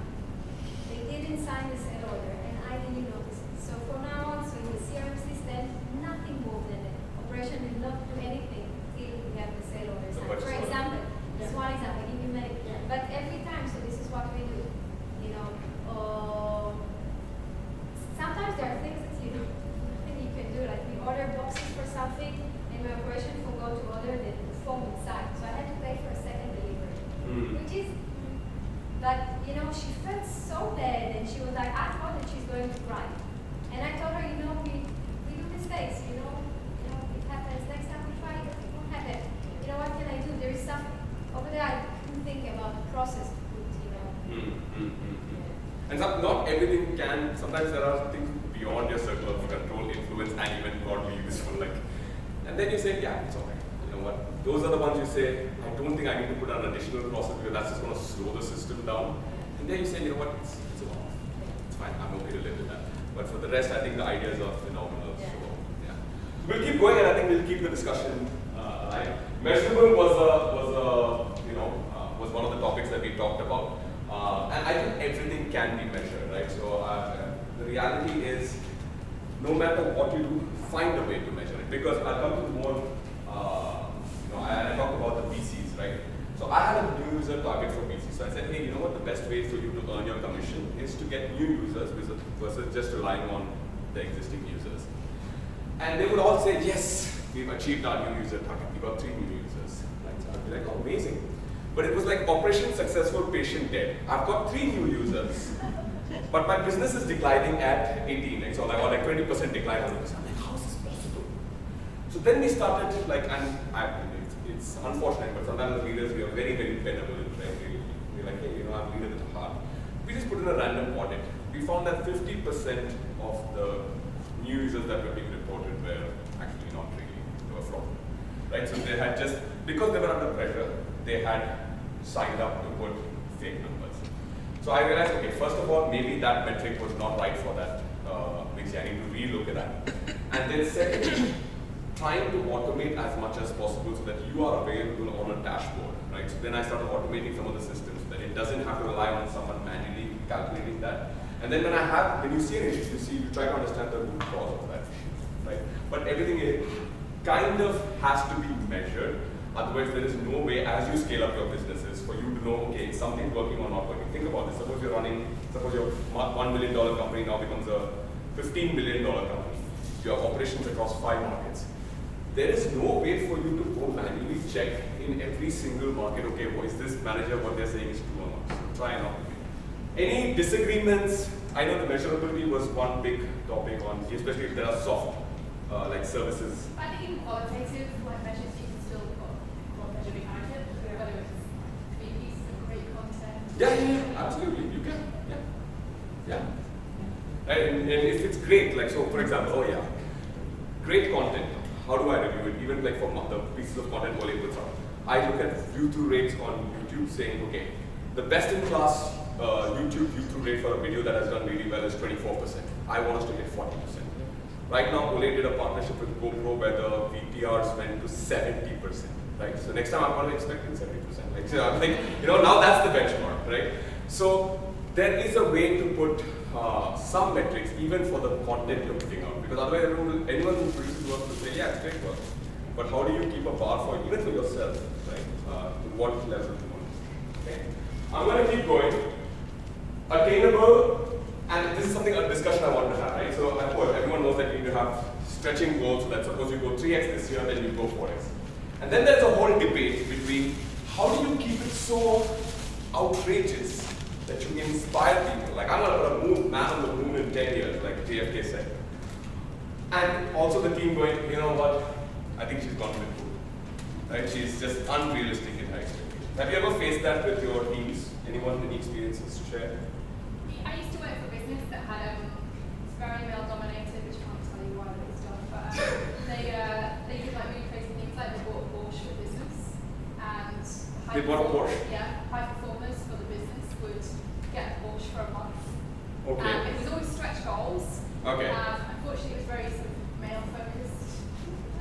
[SPEAKER 5] They didn't sign the sale order, and I didn't notice it. So from now on, so in the CRM system, nothing moved in it. Operation will not do anything till we have the sale order signed. For example, this one example, I give you many. But every time, so this is what we do. You know, sometimes there are things that nothing you can do. Like we order boxes for something, and my operation forgot to order the foam inside, so I had to pay for a second delivery, which is. But you know, she felt so bad, and she was like, I thought that she's going to cry, and I told her, you know, we do mistakes, you know, it happens. Next time we try, it won't happen. You know, what can I do? There is something over there. I couldn't think about the process, you know.
[SPEAKER 2] And not everything can. Sometimes there are things beyond your circle of control, influence, and even godly useful. Like, and then you say, yeah, it's alright. You know what? Those are the ones you say, I don't think I need to put an additional process because that's just going to slow the system down. And then you say, you know what? It's fine. I'm okay to live with that. But for the rest, I think the ideas are phenomenal.
[SPEAKER 4] Yeah.
[SPEAKER 2] So yeah, we'll keep going, and I think we'll keep the discussion alive. Measurable was one of the topics that we talked about. And I think everything can be measured, right? So the reality is, no matter what you do, find a way to measure it. Because I'll come to more, I talked about the VCs, right? So I had a new user target for VCs. So I said, hey, you know what, the best way for you to earn your commission is to get new users versus just relying on the existing users. And they would all say, yes, we've achieved our new user target. We got 3 new users. Right? So I'd be like, oh, amazing. But it was like operation successful, patient dead. I've got 3 new users, but my business is declining at 18, right? So like, or like 20% decline on this. I'm like, how is this possible? So then we started it's unfortunate, but sometimes as leaders we are very, very benevolent, right? We're like, hey, I'm leader at heart. We just put in a random audit. We found that 50% of the new users that were being reported were actually not really, they were fraud, right? So they had just, because they were under pressure, they had signed up to put fake numbers. So I realized, okay, first of all, maybe that metric was not right for that, which I need to relook at that. And then secondly, trying to automate as much as possible so that you are available on a dashboard, right? So then I started automating some of the systems so that it doesn't have to rely on someone manually calculating that. And then when you see an issue, you try to understand the root cause of that issue, right? But everything kind of has to be measured. Otherwise, there is no way, as you scale up your businesses, for you to know, okay, is something working or not working. Think about this. Suppose your $1 million company now becomes a $15 million company. You have operations across 5 markets. There is no way for you to go manually check in every single market, okay, is this manager what they're saying is true or not? So try and not. Any disagreements? I know the measurability was one big topic on, especially if there are soft like services.
[SPEAKER 7] I think even qualitative measures you can still put measure behind it, whether it's big pieces of great content.
[SPEAKER 2] Yeah, absolutely, you can. Yeah. And if it's great, like so, for example, great content. How do I review it? Even like for the pieces of content Ole puts out, I look at view-through rates on YouTube, saying, okay, the best-in-class YouTube view-through rate for a video that has done really well is 24%. I want us to hit 40%. Right now, Ole did a partnership with GoPro where the VTRs went to 70%. Right? So next time I'm probably expecting 70%. Like, so I'm like, now that's the benchmark, right? So there is a way to put some metrics, even for the content you're putting out, because otherwise anyone who produces work will say, yeah, it's great work. But how do you keep a bar for even for yourself, right? To what level you want? Okay. I'm going to keep going. Attainable, and this is a discussion I want to have, right? So of course, everyone knows that you need to have stretching goals, so that suppose you go 3x this year, then you go 4x. And then there's a whole debate between how do you keep it so outrageous that you inspire people. Like, I'm going to put a man on the moon in 10 years, like JFK said. And also the team going, you know what, I think she's gone to the moon. right? She's just unrealistic in her expectations. Have you ever faced that with your teams? Anyone, any experiences to share?
[SPEAKER 7] I used to work for a business that had it's very male dominated, which I can't tell you why it's done, but they did like really crazy things, like they bought a Porsche for business, and
[SPEAKER 2] They bought a Porsche?
[SPEAKER 7] Yeah, high performers for the business would get a Porsche for a month.
[SPEAKER 2] Okay.
[SPEAKER 7] It was always stretch goals.
[SPEAKER 2] Okay.
[SPEAKER 7] Unfortunately, it was very sort of male focused.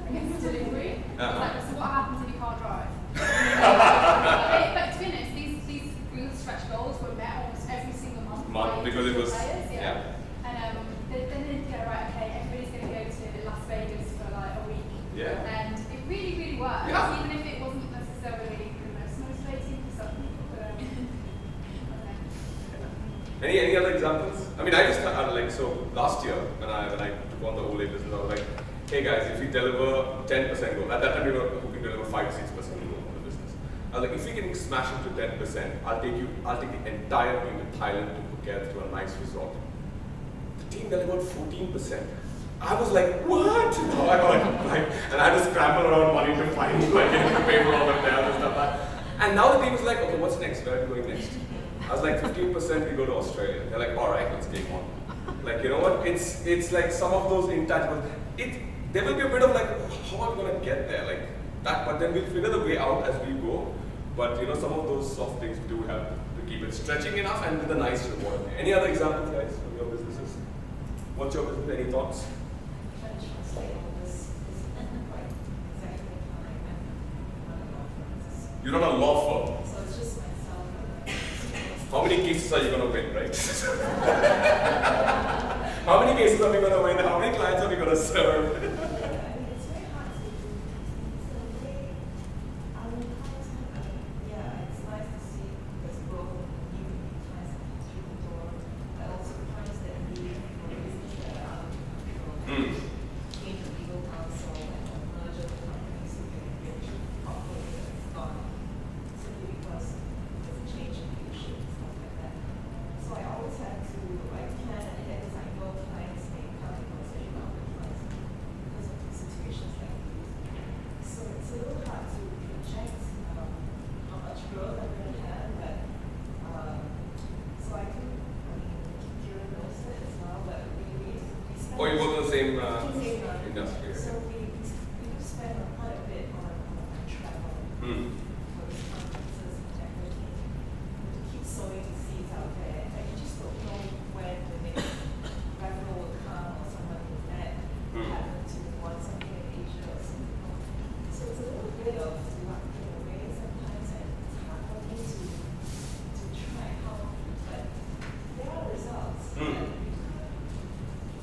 [SPEAKER 7] I guess delivery.
[SPEAKER 2] Uh-huh.
[SPEAKER 7] It was like, so what happens if you can't drive? But to be honest, these real stretch goals were met almost every single month.
[SPEAKER 2] Because it was,
[SPEAKER 7] players,
[SPEAKER 2] yeah.
[SPEAKER 7] And then they didn't go, right, okay, everybody's going to go to Las Vegas for like a week.
[SPEAKER 2] Yeah.
[SPEAKER 7] And it really, really worked,
[SPEAKER 2] Yeah.
[SPEAKER 7] even if it wasn't necessarily the most motivating for some people. But, okay.
[SPEAKER 2] Any other examples? I mean, I just like, so last year when I took on the Olay business, I was like, hey guys, if we deliver 10% growth, at that time we were hoping to deliver 5 to 6% growth on the business. I was like, if we can smash it to 10%, I'll take the entire team to Thailand to Phuket to a nice resort. The team delivered 14%. I was like, what? So I got like, and I had to scramble around money to find like to pay for all the hotels and stuff like that. And now the team is like, okay, what's next? Where are we going next? I was like, 15% we go to Australia. They're like, all right, let's game on. Like, you know what? It's like some of those intangibles. There will be a bit of like, how are we gonna get there? Like that, but then we'll figure the way out as we go. But you know, some of those soft things do help to keep it stretching enough and with a nice reward. Any other examples, guys, from your businesses? What's your business? Any thoughts? You're not a law firm.
[SPEAKER 11] So it's just myself.
[SPEAKER 2] How many cases are you going to win, right? How many cases are we going to win? How many clients are we going to serve?
[SPEAKER 11] I mean, it's very hard to do. It's a way, yeah, it's nice to see this growth, even clients that come through the door, but also clients that need for business that are out of control. Change of legal counsel and a merger of companies who can get portfolio that's gone simply because there's a change in leadership and stuff like that. So I always have to, I plan ahead because I know clients may come in conversation about the clients because of situations like these. So it's a little hard to project how much growth I'm going to have, but so I do, I mean, Kieran knows it as well, but we spend.
[SPEAKER 2] Oh, you work in the same
[SPEAKER 11] Same,
[SPEAKER 2] industry.
[SPEAKER 11] So we do spend quite a bit on travel for these conferences and everything. To keep sowing the seeds out there, and you just don't know when the next referral will come or someone you met happen to want something in Asia or something. So it's a little bit of lucking away sometimes, and it's hard for me to try how, but there are results. And you can't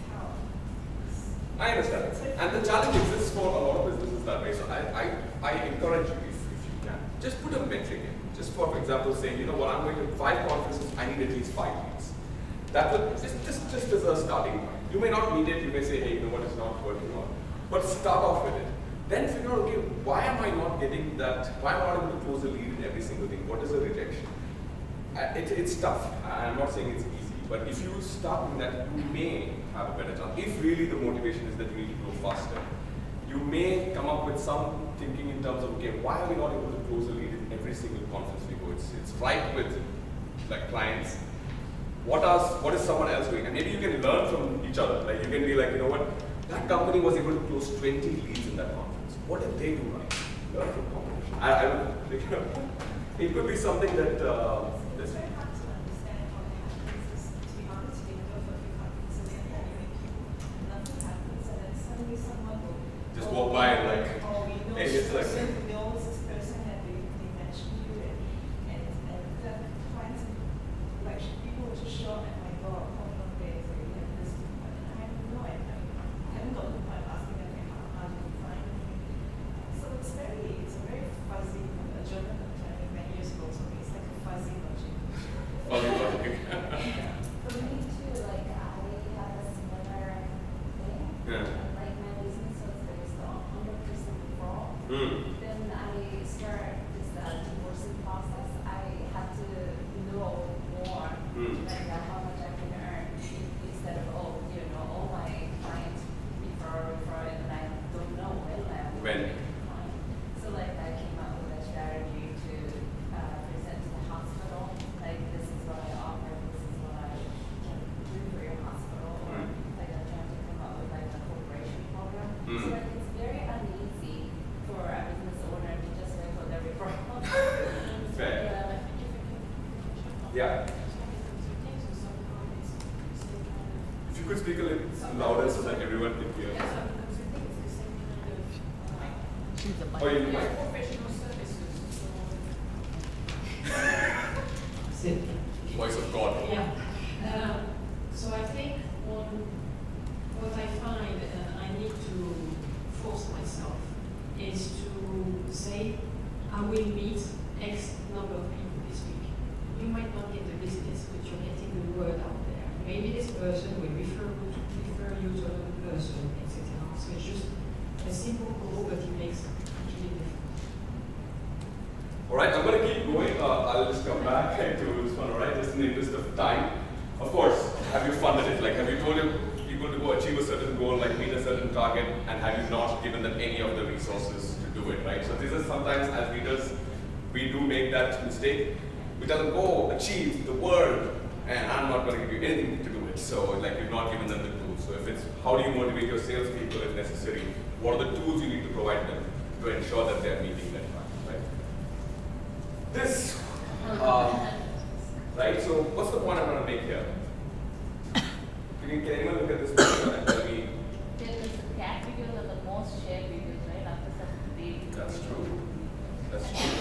[SPEAKER 11] tell.
[SPEAKER 2] I understand. And the challenge exists for a lot of businesses that way. So I encourage you, if you can, just put a metric in. Just for example, saying, you know what, I'm going to 5 conferences, I need at least 5 leads. That will, just as a starting point. You may not need it, you may say, hey, you know what, it's not working out. But start off with it. Then figure out, okay, why am I not getting that, why am I not able to close a lead in every single thing? What is a rejection? It's tough. I'm not saying it's easy, but if you start doing that, you may have a better chance. If really the motivation is that you need to grow faster, you may come up with some thinking in terms of, okay, why are we not able to close a lead in every single conference we go? It's right with like clients. What is someone else doing? And maybe you can learn from each other. Like you can be like, you know what, that company was able to close 20 leads in that conference. What did they do right? Learn from competition. I don't know. You know, it could be something that
[SPEAKER 11] It's very hard to understand what happens. To be honest, we go for a few conferences and then you meet people, nothing happens, and then suddenly someone will
[SPEAKER 2] just walk by and like,
[SPEAKER 11] oh, we know
[SPEAKER 2] hey,
[SPEAKER 11] this
[SPEAKER 2] it's like,
[SPEAKER 11] person knows this person, and they mention you, and the clients, like people will just show up at my door, oh no, they have this, and I have no idea. I haven't got the point of asking them, okay, how do you find me? So it's a very fuzzy, a German term many years ago, so it's like a fuzzy logic.
[SPEAKER 2] fuzzy logic.
[SPEAKER 9] For me too, like I have a similar thing.
[SPEAKER 2] Yeah.
[SPEAKER 9] Like my business was based on 100% referral. Then I started this divorcing process. I had to know more, like how much I can earn instead of all my clients refer, and I don't know when I will
[SPEAKER 2] When?
[SPEAKER 9] get a client. So like I
[SPEAKER 2] Yeah. If you could speak a little louder so that everyone can hear. Oh, you might.
[SPEAKER 11] Professional services.
[SPEAKER 2] Voice of God.
[SPEAKER 11] Yeah. So I think what I find I need to force myself is to say I will meet X number of people this week. You might not get the business, but you're getting the word out there. Maybe this person will refer you to another person, etc. So it's just a simple goal, but it makes a huge difference.
[SPEAKER 2] All right, I'm going to keep going. I'll just come back to this one, all right, just in the interest of time. Of course, have you funded it? Like, have you told people to go achieve a certain goal, like meet a certain target, and have you not given them any of the resources to do it, right? So this is sometimes, as leaders, we do make that mistake. We tell them, go, achieve the world, and I'm not going to give you anything to do it. So, like, you've not given them the tools. So if it's, how do you motivate your salespeople if necessary? What are the tools you need to provide them to ensure that they're meeting that target, right? This, right? So what's the point I'm going to make here? Can anyone look at this picture and tell me?
[SPEAKER 10] The cat videos are the most shared videos, right? After such a big.
[SPEAKER 2] That's true. That's true.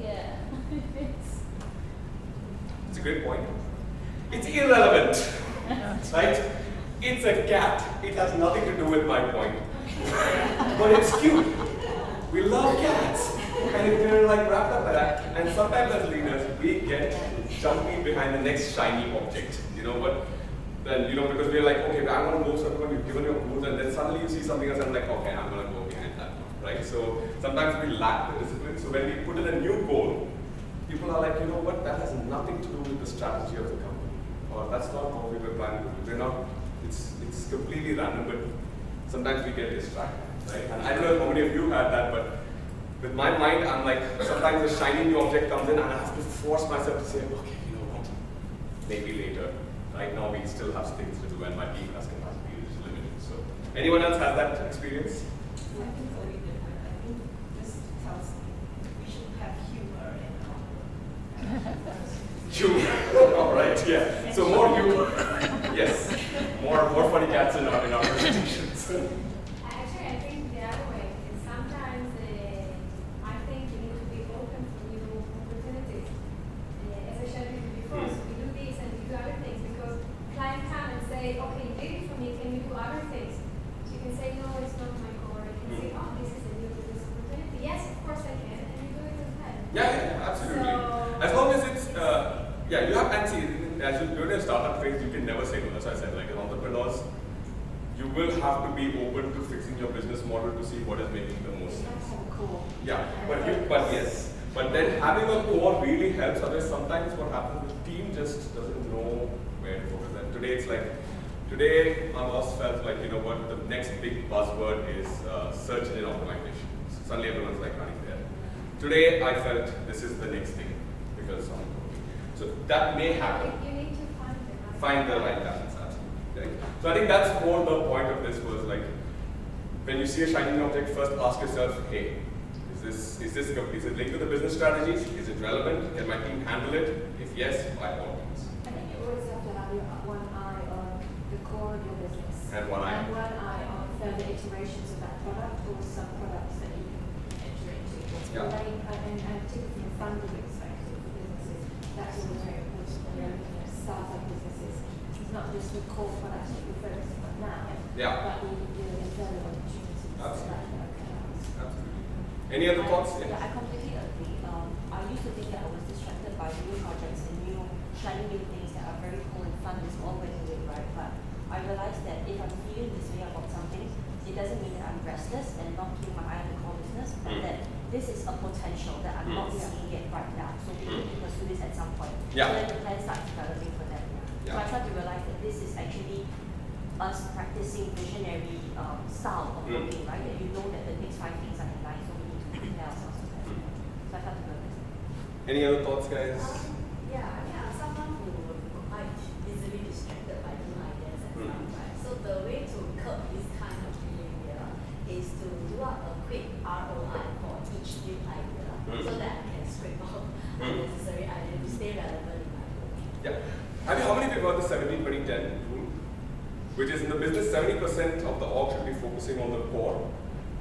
[SPEAKER 10] Yeah.
[SPEAKER 2] It's a great point. It's irrelevant, right? It's a cat. It has nothing to do with my point. But it's cute. We love cats. And if we're like wrapped up by that, and sometimes as leaders, we get jumpy behind the next shiny object. You know what? Then, you know, because we're like, okay, I want to move something, you've given your goals, and then suddenly you see something else, and I'm like, okay, I'm going to go behind that, right? So sometimes we lack the discipline. So when we put in a new goal, people are like, you know what, that has nothing to do with the strategy of the company. Or that's not how we were planning to do it. We're not, it's completely random, but sometimes we get distracted, right? And I don't know how many of you had that, but with my mind, I'm like, sometimes a shiny new object comes in, and I have to force myself to say, okay, you know what, maybe later. Right now, we still have things to do, and my team has capacity is limited. So, anyone else has that experience?
[SPEAKER 11] I think a little different. I think this tells me we should have humor in our
[SPEAKER 2] Humor. All right, yeah. So more humor. Yes. More funny cats in our presentations.
[SPEAKER 5] Actually, I think the other way is sometimes I think you need to be open for new opportunities. As I shared with you before, so we do this and we do other things because clients come and say, okay, you did it for me, can you do other things? So you can say, no, it's not my goal. Or you can say, oh, this is a new business opportunity. Yes, of course I can, and you do it as well.
[SPEAKER 2] Yeah, absolutely.
[SPEAKER 5] So,
[SPEAKER 2] As long as it's, yeah, you have, and see, as you go to a startup phase, you can never say no. That's why I said, like, as entrepreneurs, you will have to be open to fixing your business model to see what is making the most sense.
[SPEAKER 9] Cool.
[SPEAKER 2] Yeah, but yes. But then having a core really helps. Otherwise, sometimes what happens, the team just doesn't know where to focus. And today it's like, today my boss felt like, you know what, the next big buzzword is search engine optimization. Suddenly everyone's like running there. Today I felt this is the next thing because so that may happen.
[SPEAKER 5] you need to
[SPEAKER 2] Find the right balance, absolutely. Right? So I think that's more the point of this was like, when you see a shining object, first ask yourself, hey, is it linked to the business strategy? Is it relevant? Can my team handle it? If yes, by all means.
[SPEAKER 9] I think you always have to have one eye on the core of your business.
[SPEAKER 2] And one eye.
[SPEAKER 9] And one eye on further iterations of that product or some products that you can enter into.
[SPEAKER 2] Yeah.
[SPEAKER 9] And particularly from a funding perspective for businesses, that's always very important when you're looking at startup businesses. It's not just the core products that you're focusing on now,
[SPEAKER 2] Yeah.
[SPEAKER 9] but the further opportunities
[SPEAKER 2] Absolutely.
[SPEAKER 9] that can arise.
[SPEAKER 2] Absolutely. Any other thoughts?
[SPEAKER 4] Yeah, I completely agree. I used to think that I was distracted by new projects and new, shiny new things that are very cool and fun. It's all going to it, right? But I realized that if I'm feeling this way about something, it doesn't mean that I'm restless and not keeping my eye on the core business, but that this is a potential that I'm not seeing it right now. So we need to pursue this at some point.
[SPEAKER 2] Yeah.
[SPEAKER 4] So then the plan starts developing for that. So I try to realize that this is actually us practicing visionary style of working, right? That you know that the next 5 things are in line, so we need to prepare ourselves for that. So I thought to realize that.
[SPEAKER 2] Any other thoughts, guys?
[SPEAKER 12] Yeah, someone who quite easily distracted by new ideas and stuff, right? So the way to curb this kind of behavior is to do out a quick ROI for each new idea so that I can
[SPEAKER 4] scrape out unnecessary ideas to stay relevant in my role.
[SPEAKER 2] Yeah. How many of you heard the 70-20-10 rule? Which is in the business, 70% of the org should be focusing on the core.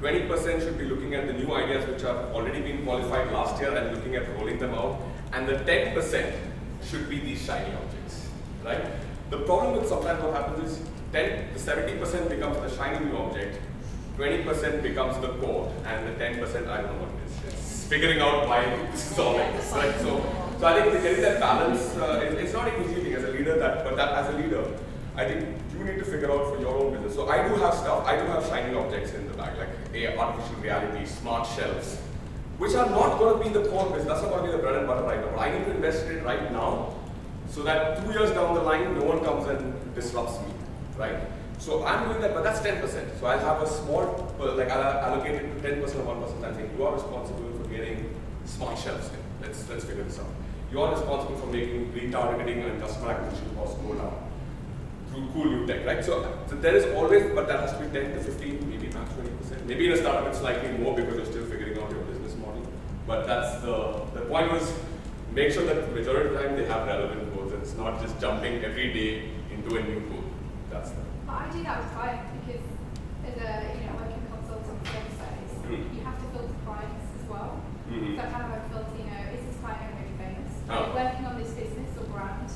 [SPEAKER 2] 20% should be looking at the new ideas which have already been qualified last year and looking at rolling them out. And the 10% should be these shiny objects, right? The problem with sometimes what happens is the 70% becomes the shiny new object, 20% becomes the core, and the 10% I don't know what it is. It's figuring out why this is all like this, right? So I think getting that balance, it's not an easy thing as a leader, but as a leader, I think you need to figure out for your own business. So I do have stuff, I do have shiny objects in the bag, like artificial reality, smart shelves, which are not going to be the core business. That's not going to be the bread and butter right now. But I need to invest in it right now so that 2 years down the line, no one comes and disrupts me, right? So I'm doing that, but that's 10%. So I'll have a small, like I'll allocate it to 10% or 1%. I think you are responsible for getting smart shelves in. Let's figure this out. You are responsible for making retargeting and customer acquisition costs go down through cool new tech, right? So there is always, but that has to be 10 to 15, maybe max 20%. Maybe in a startup it's slightly more because you're still figuring out your business model. But that's the point was make sure that the majority of the time they have relevant goals. It's not just jumping every day into a new goal. That's the.
[SPEAKER 7] I do that with clients because as a working consultant service, you have to filter clients as well. So how do I filter, is this client really famous? Are they working on this business or brand?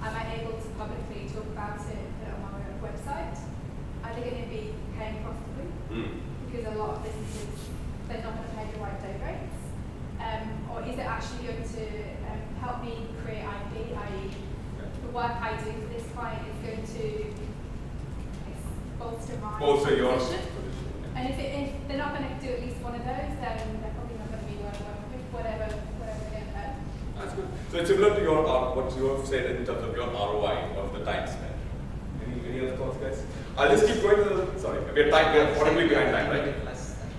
[SPEAKER 7] Am I able to publicly talk about it on my website? Are they going to be paying profitably? Because a lot of businesses, they're not going to pay the right day rates. Or is it actually going to help me create IP, i.e. the work I do for this client is going to bolster my position? And if they're not going to do at least one of those, then they're probably not going to be working with whatever they're going to earn.
[SPEAKER 2] That's good. So it's similar to your what you have said in terms of your ROI of the time spent. Any other thoughts, guys? I'll just keep going to the. Sorry, we are horribly behind time, right?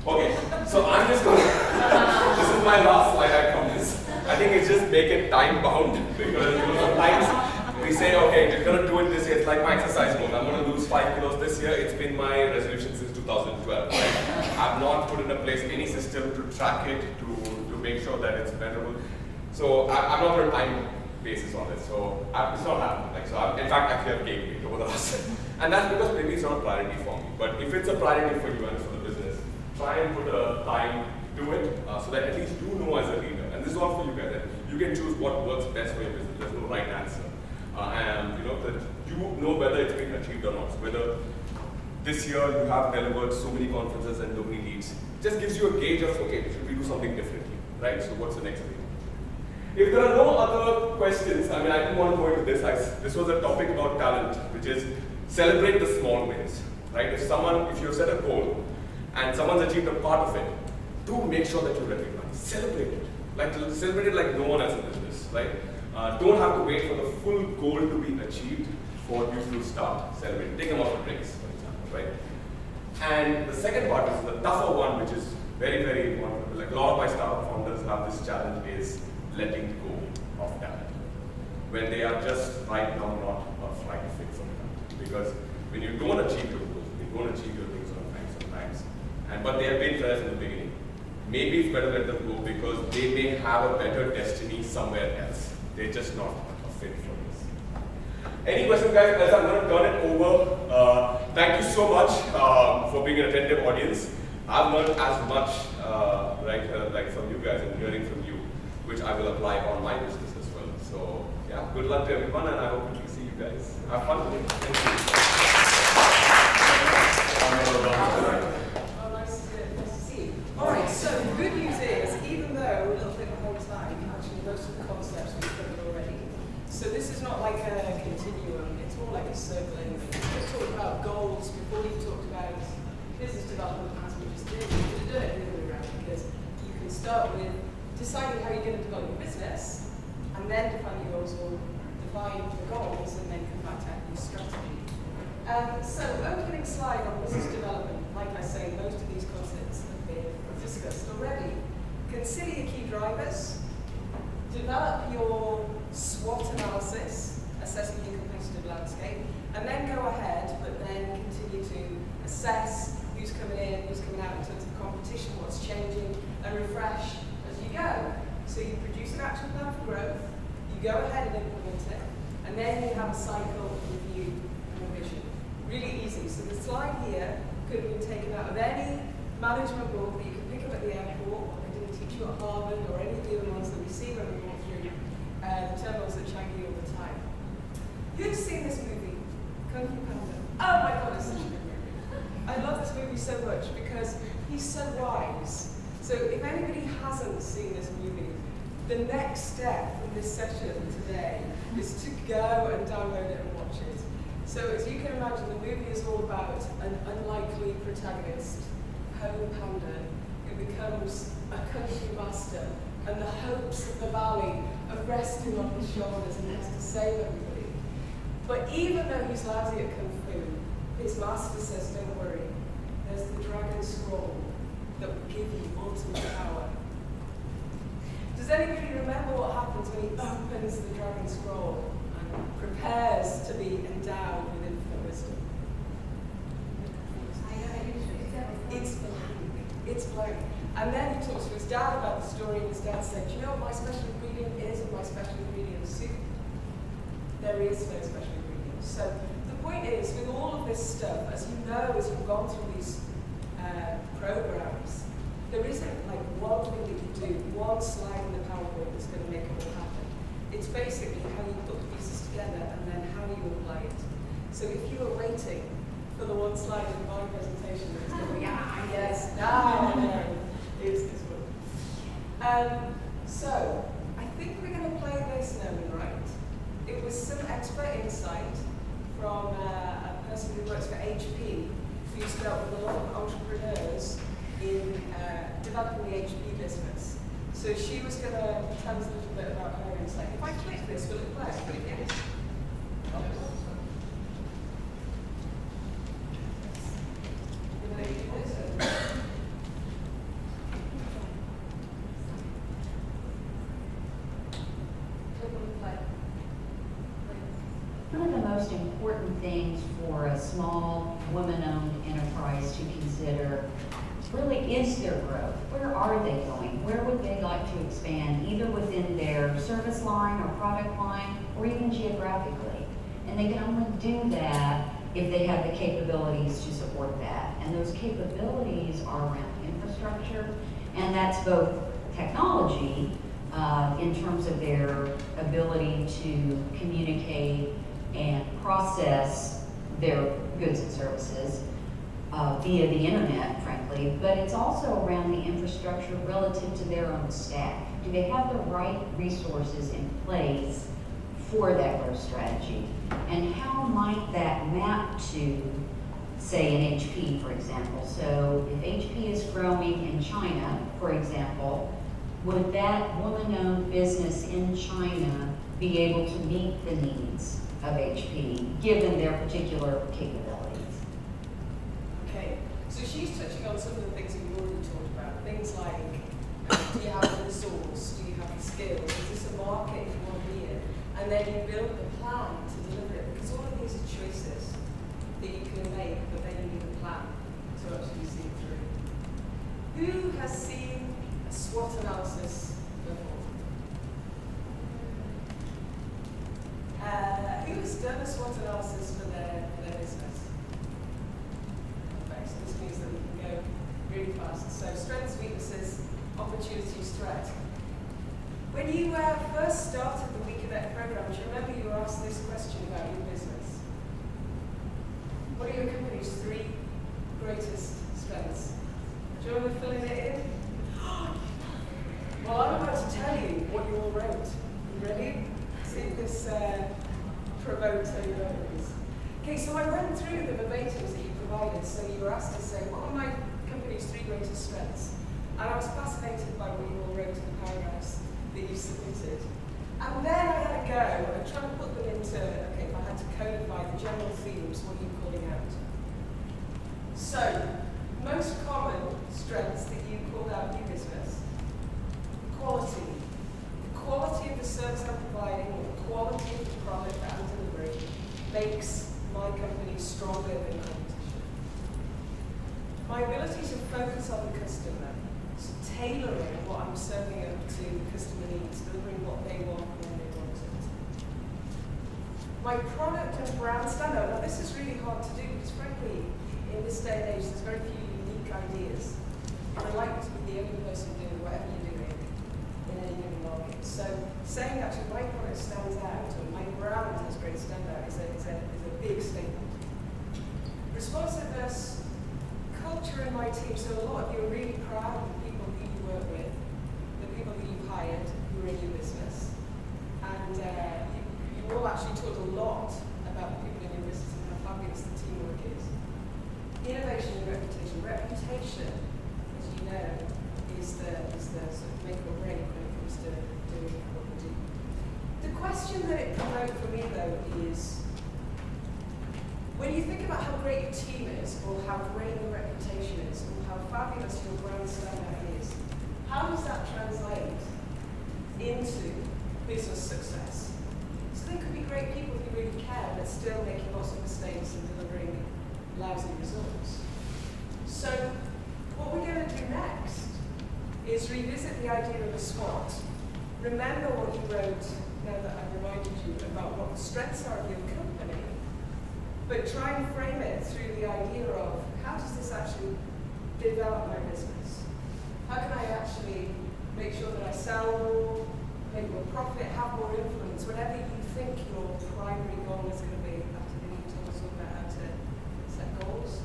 [SPEAKER 2] Okay, so I'm just going to. This is my last slide, I promise. I think it's just make it time bound because sometimes we say, okay, we're going to do it this year. It's like my exercise goal. I'm going to lose 5 kilos this year. It's been my resolution since 2012. Right? I've not put into place any system to track it, to make sure that it's measurable. So I'm not on a time basis on this. So it's not happening. In fact, actually I've gained weight over the last. And that's because maybe it's not a priority for me. But if it's a priority for you and for the business, try and put a time to it so that at least you know as a leader. And this is all for you guys. You can choose what works best for your business. There's no right answer. And that you know whether it's been achieved or not. So whether this year you have delivered so many conferences and so many leads, it just gives you a gauge of, okay, should we do something differently, right? So what's the next thing? If there are no other questions, I didn't want to go into this. This was a topic about talent, which is celebrate the small wins, right? If you set a goal and someone's achieved a part of it, do make sure that you recognize, celebrate it. Celebrate it like no one else in business, right? Don't have to wait for the full goal to be achieved for you to start celebrating. Take them off the breaks, for example, right? And the second part is the tougher one, which is very, very important. Like a lot of my startup founders have this challenge is letting go of talent. When they are just right now not a flight fix on it. Because when you don't achieve your goals, you don't achieve your things on time sometimes, but they have been there from the beginning, maybe it's better to let them go because they may have a better destiny somewhere else. They're just not a fit for this. Any questions, guys? Else I'm going to turn it over. Thank you so much for being an attentive audience. I've learned as much like from you guys and hearing from you, which I will apply on my business as well. So yeah, good luck to everyone, and I hope to see you guys. Have fun today. Thank you.
[SPEAKER 1] Oh, nice to see you. All right, so the good news is, even though a little bit behind time, actually most of the concepts we've covered already. So this is not like a continuum, it's more like a circling. We talked about goals before you talked about business development as we just did. You could have done it the other way around because you can start with deciding how you're going to develop your business and then define your goals or define the goals and then come back to your strategy. So opening slide on business development, like I say, most of these concepts have been discussed already. Consider your key drivers, develop your SWOT analysis, assessing your competitive landscape, and then go ahead, but then continue to assess who's coming in, who's coming out in terms of competition, what's changing, and refresh as you go. So you produce an action plan for growth, you go ahead and implement it, and then you have a cycle review and revision. Really easy. So the slide here could have been taken out of any management book that you can pick up at the airport, or they didn't teach you at Harvard, or any of the other ones that we see when we walk through the terminals at Changi all the time. Who's seen this movie? Kung Fu Panda. Oh my god, it's such a good movie. I love this movie so much because he's so wise. So if anybody hasn't seen this movie, the next step from this session today is to go and download it and watch it. So as you can imagine, the movie is all about an unlikely protagonist, Ho Panda, who becomes a kung fu master, and the hopes of the valley are resting on his shoulders, and he has to save everybody. But even though he's lousy at kung fu, his master says, don't worry, there's the dragon scroll that will give you ultimate power. Does anybody remember what happens when he opens the dragon scroll and prepares to be endowed with infinite wisdom? It's blank. And then he talks to his dad about the story, and his dad said, do you know what my special ingredient is, and my special ingredient is soup? There is no special ingredient. So the point is, with all of this stuff, as you know, as you've gone through these programs, there isn't like one thing that you do, one slide in the PowerPoint that's going to make it all happen. It's basically how you put the pieces together and then how you apply it. So if you were waiting for the one slide in my presentation that was going to be, yes, no, it's this one. So I think we're going to play this now, right? It was some expert insight from a person who works for HP, who's dealt with a lot of entrepreneurs in developing the HP business. So she was going to tell us a little bit about her insight. If I click this, will it play? Yes.
[SPEAKER 13] One of the most important things for a small, woman-owned enterprise to consider really is their growth. Where are they going? Where would they like to expand, either within their service line or product line, or even geographically? And they can only do that if they have the capabilities to support that. And those capabilities are around infrastructure, and that's both technology, in terms of their ability to communicate and process their goods and services via the internet, frankly, but it's also around the infrastructure relative to their own staff. Do they have the right resources in place for that growth strategy? And how might that map to, say, an HP, for example? So if HP is growing in China, for example, would that woman-owned business in China be able to meet the needs of HP, given their particular capabilities?
[SPEAKER 1] Okay, so she's touching on some of the things that we've already talked about. Things like, do you have the resource? Do you have the skills? Is this a market you want to be in? And then you build the plan to deliver it. Because all of these are choices that you can make, but then you need a plan to actually see it through. Who has seen a SWOT analysis before? Who has done a SWOT analysis for their business? Okay, so this means that we can go really fast. So strengths, weaknesses, opportunities, threat. When you first started the Week of Ed program, do you remember you were asked this question about your business? What are your company's 3 greatest strengths? Do you remember filling it in? Well, I'm about to tell you what you all wrote. You ready? See if this provokes any memories. Okay, so I went through the verbatims that you provided. So you were asked to say, what are my company's 3 greatest strengths? And I was fascinated by what you all wrote in the paragraphs that you submitted. And then I had a go and try to put them into, okay, if I had to codify the general themes, what are you calling out? So, most common strengths that you called out in your business. Quality. The quality of the service I'm providing, or the quality of the product that I'm delivering, makes my company stronger than competition. My ability to focus on the customer, to tailoring what I'm serving up to customer needs, delivering what they want when they want it. My product and brand standout. Now this is really hard to do because frankly, in this day and age, there's very few unique ideas. And I like to be the only person doing whatever you're doing in any given market. So saying actually my product stands out or my brand has great standout is a big statement. Responsiveness, culture in my team. So a lot of you are really proud of the people that you work with, the people that you've hired who are in your business. And you all actually talked a lot about the people in your business and how fabulous the teamwork is. Innovation and reputation. Reputation, as you know, is the sort of make or break when it comes to doing what we do. The question that it provoked for me though is, when you think about how great your team is, or how great your reputation is, or how fabulous your brand standout is, how does that translate into business success? So they could be great people who really care, but still making lots of mistakes and delivering lousy results. So what we're going to do next is revisit the idea of a SWOT. Remember what you wrote, now that I've reminded you about what the strengths are of your company, but try and frame it through the idea of how does this actually develop my business? How can I actually make sure that I sell more, make more profit, have more influence, whatever you think your primary goal is going to be after the told us all about how to set goals.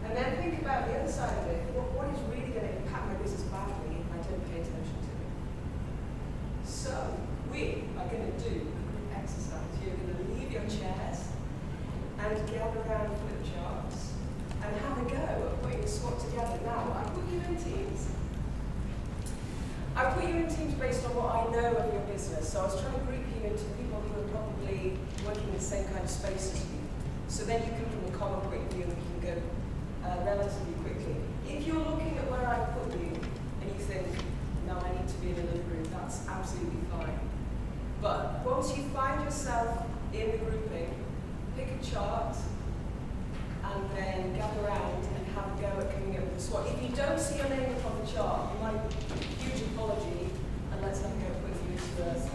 [SPEAKER 1] And then think about the other side of it. What is really going to impact my business badly if I don't pay attention to it? So we are going to do a group exercise. You're going to leave your chairs and gather around flip charts and have a go at putting a SWOT together. Now, I put you in teams. I put you in teams based on what I know of your business. So I was trying to group you into people who are probably working in the same kind of space as you. So then you come from a common point of view and we can go relatively quickly. If you're looking at where I put you and you think, no, I need to be in another group, that's absolutely fine. But once you find yourself in the grouping, pick a chart and then gather around and have a go at coming up with a SWOT. If you don't see your name up on the chart, my huge apology, and let's have a go at putting you into the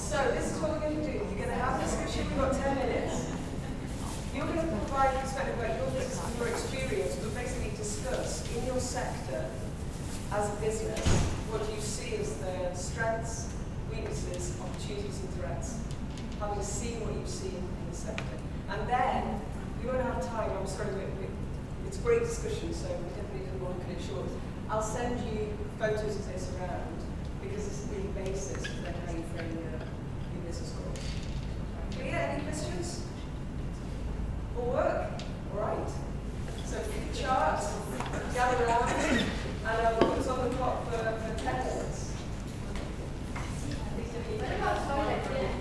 [SPEAKER 1] So this is what we're going to do. You're going to have a discussion. We've got 10 minutes. You're going to provide a perspective about your business and your experience, but basically discuss in your sector as a business what you see as the strengths, weaknesses, opportunities and threats, having seen what you've seen in the sector. And then, we won't have time, I'm sorry, it's a great discussion, so we definitely didn't want to cut it short. I'll send you photos of this around, because this is the basis for then how you frame your business goals. Clear? Any questions? All work? All right. So pick a chart, gather around, and I'll put us on the clock for 10 minutes.
[SPEAKER 5] What about toilet?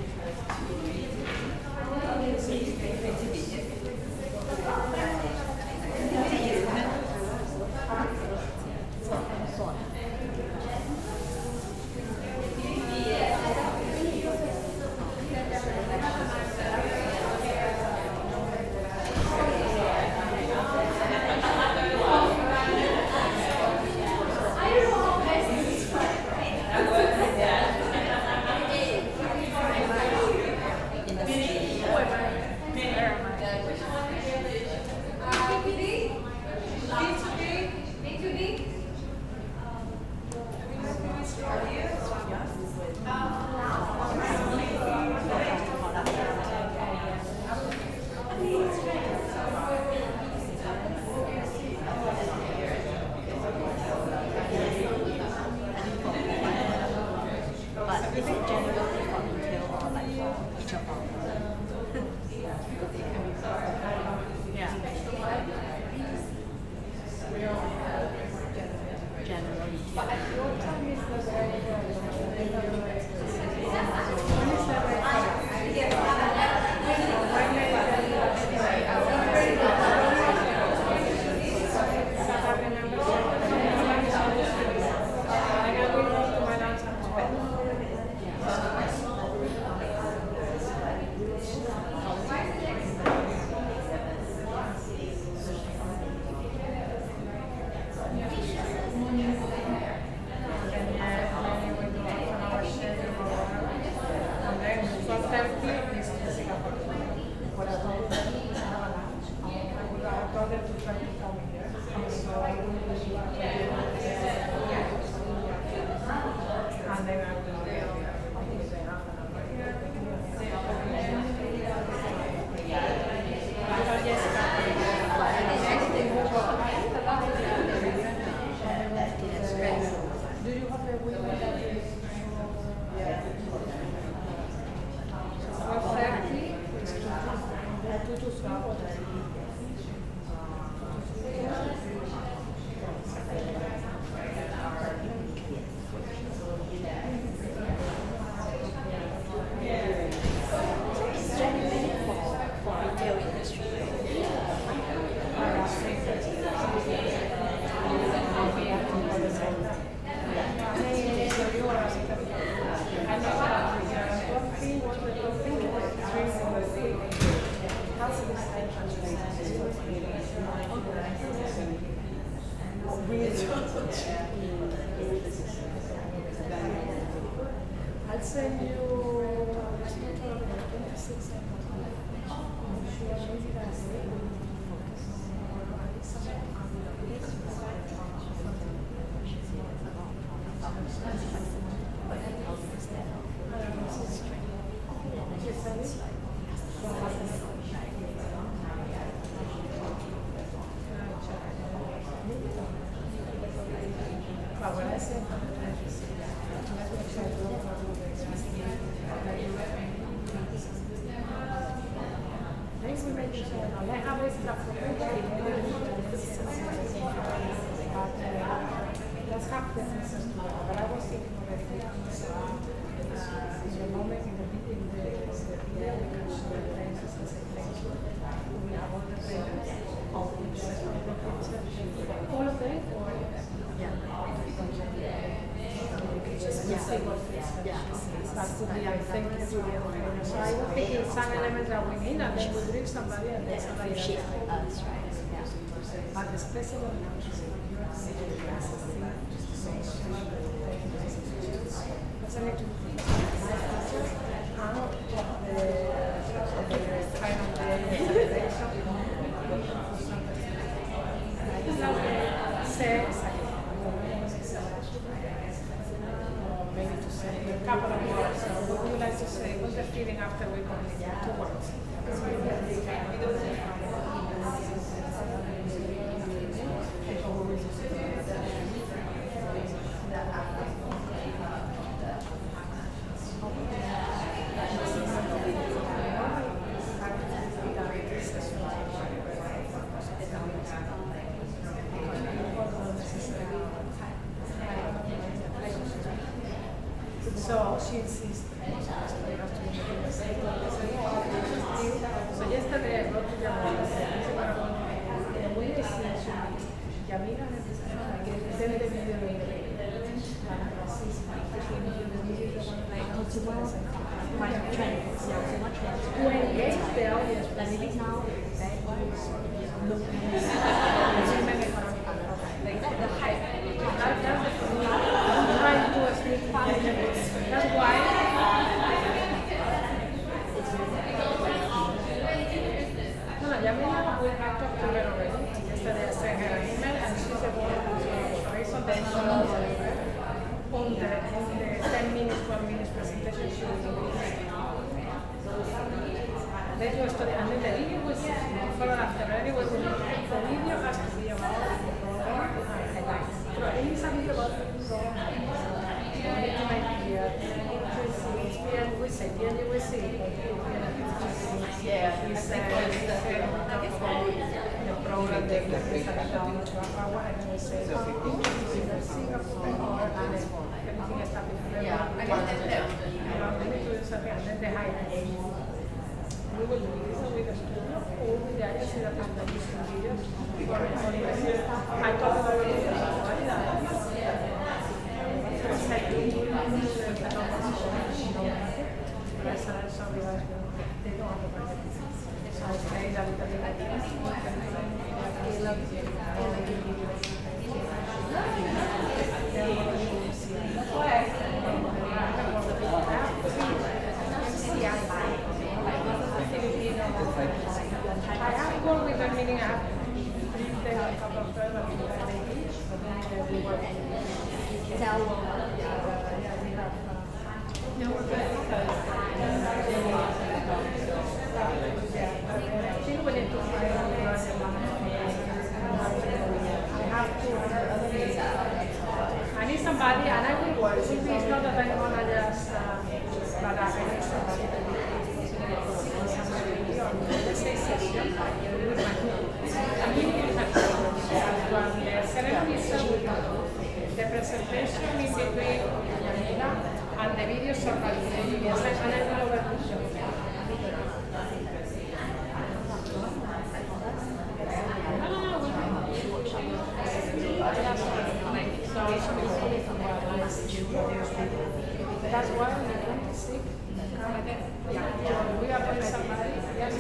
[SPEAKER 14] I'll send you, it's not probably 26 and I'm sure maybe that's it. That's happened, but I was thinking already in the moment in the video, because the places is a place we have all the trainers, all of them, or yeah, just we see what fits. That could be, I think, it would be a trainer. So I would think it's some elements that we need, and then we bring somebody and then somebody else. But especially when maybe to say a couple of words. So what would you like to say? What's the feeling after we complete 2 words? So she insists. So yesterday I wrote to Yamina. The way I see it, Yamina sent the video my friend. To engage the audience, now I'm trying to speak that's why. No, Yamina, we have talked to her already. Yesterday I sent her an email and she said, well, on the 10 minutes, 12 minutes presentation, she will do let's do a study. And then the video was before and after. Anyway, the video has to be about the program and highlights. So it is a video about the program. We will do this with the studio or with the agency that has done these videos. I talked about it. I have gone with the meeting. I have a couple of times, but we work. I need somebody, and I will work. It's not that I want to just, but I need somebody. The presentation is between Yamina and the video organization. Yes, and I will overlook that's why when you come to sick, we are with somebody. Yes.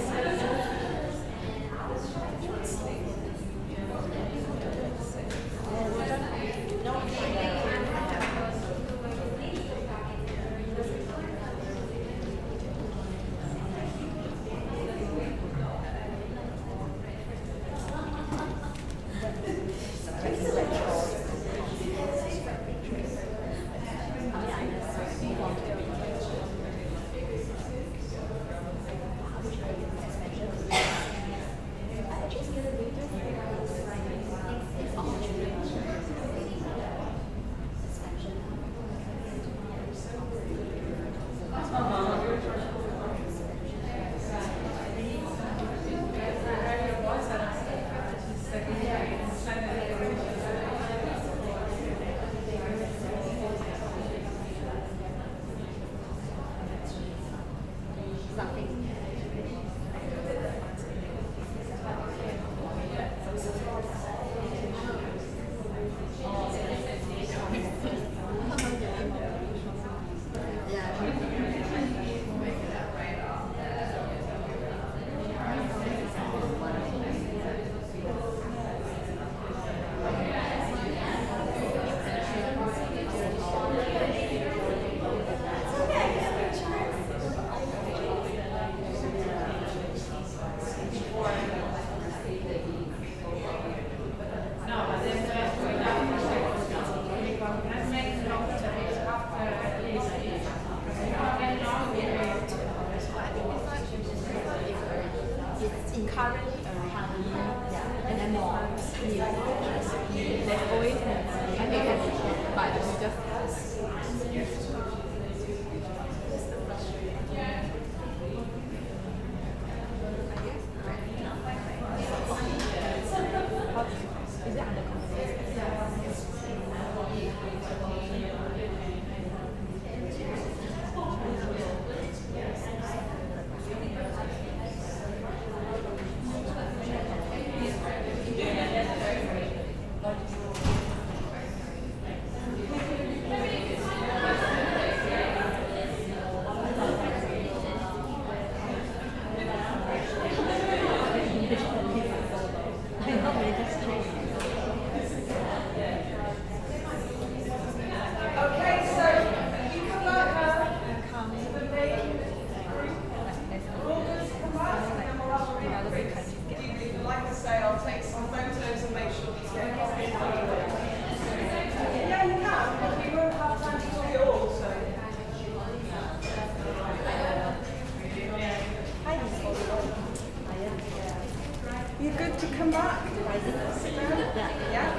[SPEAKER 1] Yeah.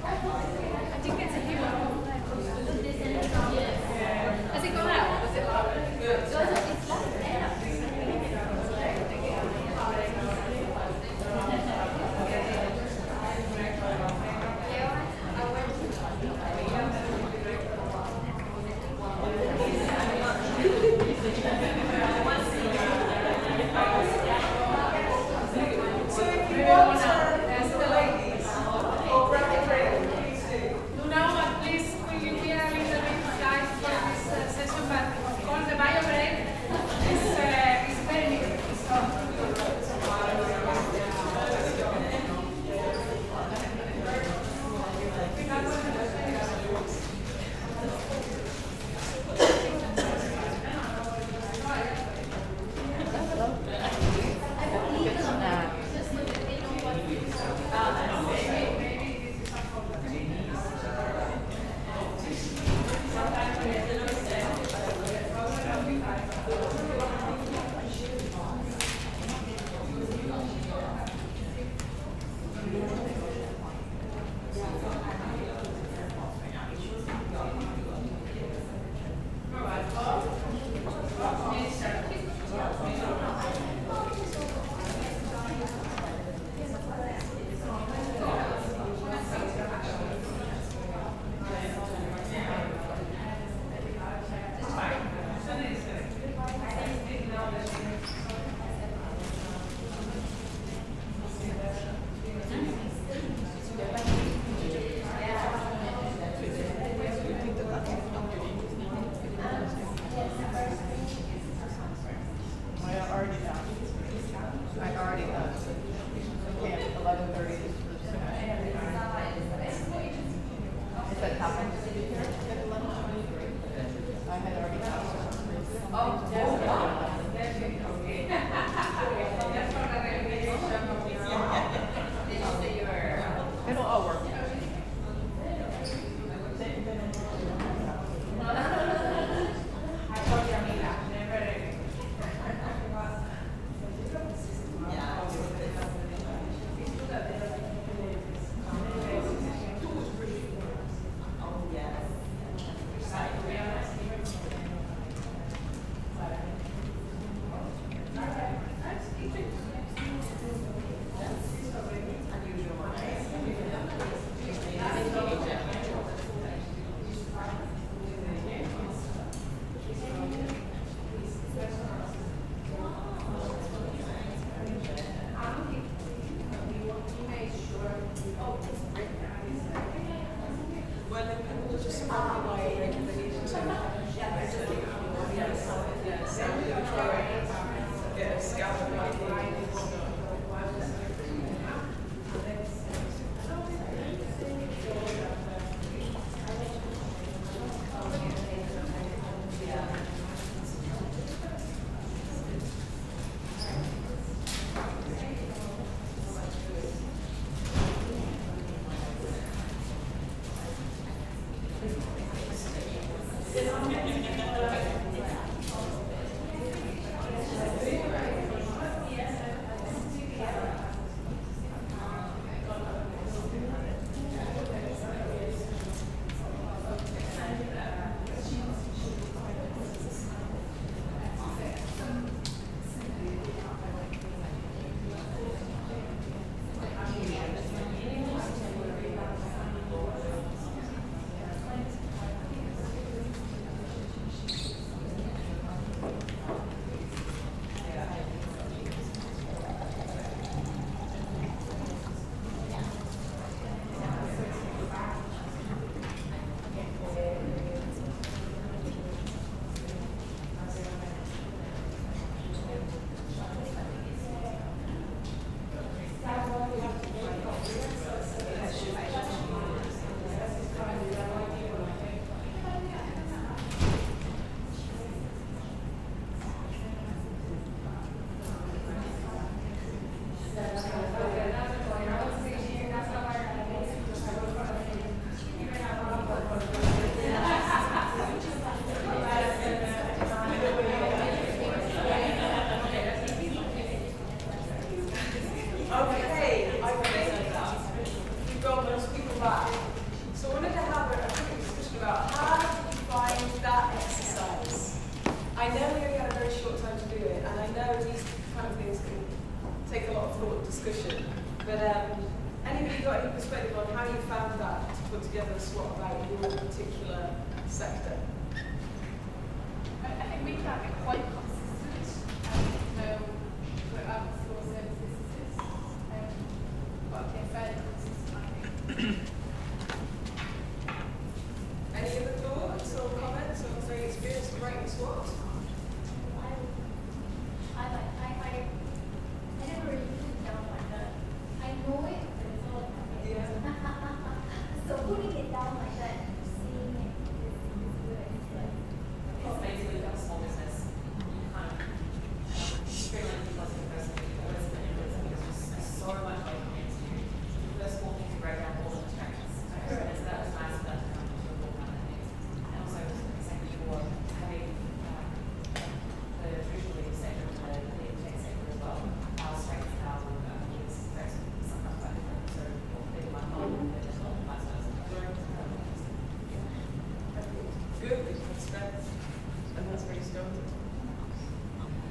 [SPEAKER 7] I didn't get to hear it. Has it gone out? Was it
[SPEAKER 1] So if you want to ask the ladies or grab the drink, please do.
[SPEAKER 7] No, but please, we are a little bit tight for this session, but of course the bio break
[SPEAKER 1] question. But anybody got any perspective on how you found that to put together a SWOT about your particular sector?
[SPEAKER 7] I think we found it quite consistent. We're out of store service businesses. But they're fairly consistent, I think.
[SPEAKER 1] Any other thoughts or comments on the experience of writing SWOT?
[SPEAKER 5] I never really put it down like that. I know it, but it's all in my head. So putting it down like that, seeing it is good. It's like,
[SPEAKER 11] It's basically like a small business. You kind of streamline the plus person because it's so much like into you. The first walk you break down all the distractions. So that was nice for that to come to a book kind of things. And also the second before having the traditionally sector of the tech sector as well. Our strengths and our needs are sometimes quite different. So people might not they're just not vice versa.
[SPEAKER 1] Good, that's strength. And that's very strong.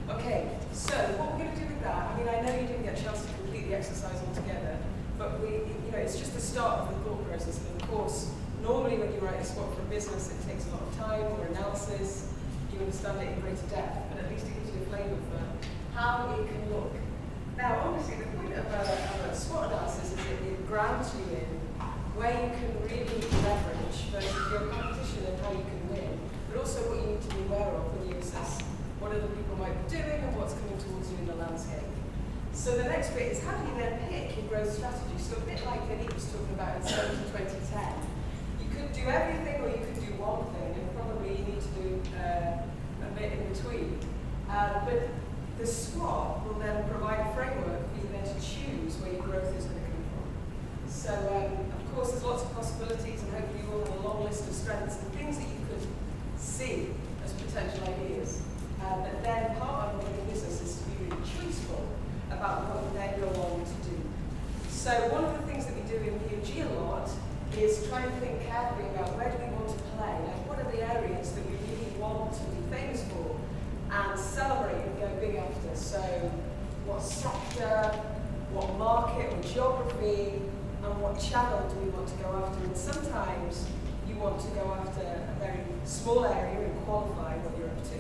[SPEAKER 1] Okay, so what we're going to do with that, I mean, I know you didn't get a chance to complete the exercise altogether, but it's just the start of the thought process. And of course, normally when you write a SWOT for a business, it takes a lot of time or analysis. You understand it in greater depth, but at least it gives you a flavour for how it can look. Now, obviously, the point of a SWOT analysis is that it grounds you in where you can really leverage versus your competition and how you can win, but also what you need to be aware of when you assess what other people might be doing and what's coming towards you in the landscape. So the next bit is how do you then pick your growth strategy? So a bit like Vineet was talking about in 2010, you could do everything or you could do one thing, and probably you need to do a bit in between. But the SWOT will then provide a framework for you then to choose where your growth is going to come from. So of course there's lots of possibilities, and hopefully you all have a long list of strengths and things that you could see as potential ideas. But then part of running a business is to be really choiceful about what you then go on to do. So one of the things that we do in P&G a lot is try and think carefully about where do we want to play, like what are the areas that we really want to be famous for and celebrate and go big after. So what sector, what market or geography, and what channel do we want to go after? And sometimes you want to go after a very small area and qualify what you're up to.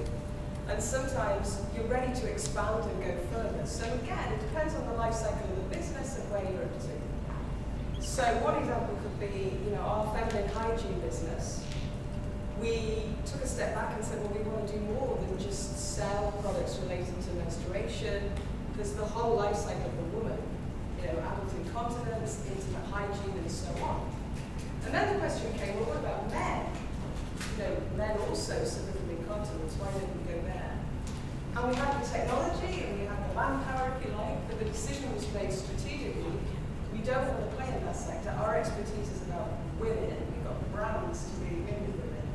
[SPEAKER 1] And sometimes you're ready to expand and go further. So again, it depends on the life cycle of the business and where you're up to. So one example could be, our feminine hygiene business. We took a step back and said, well, we want to do more than just sell products related to menstruation. There's the whole life cycle of the woman, adult incontinence, intimate hygiene, and so on. And then the question came, well, what about men? Men also suffer from incontinence, why don't we go there? And we had the technology and we had the manpower, if you like, but the decision was made strategically. We don't want to play in that sector. Our expertise is about women. We've got brands to really win with women.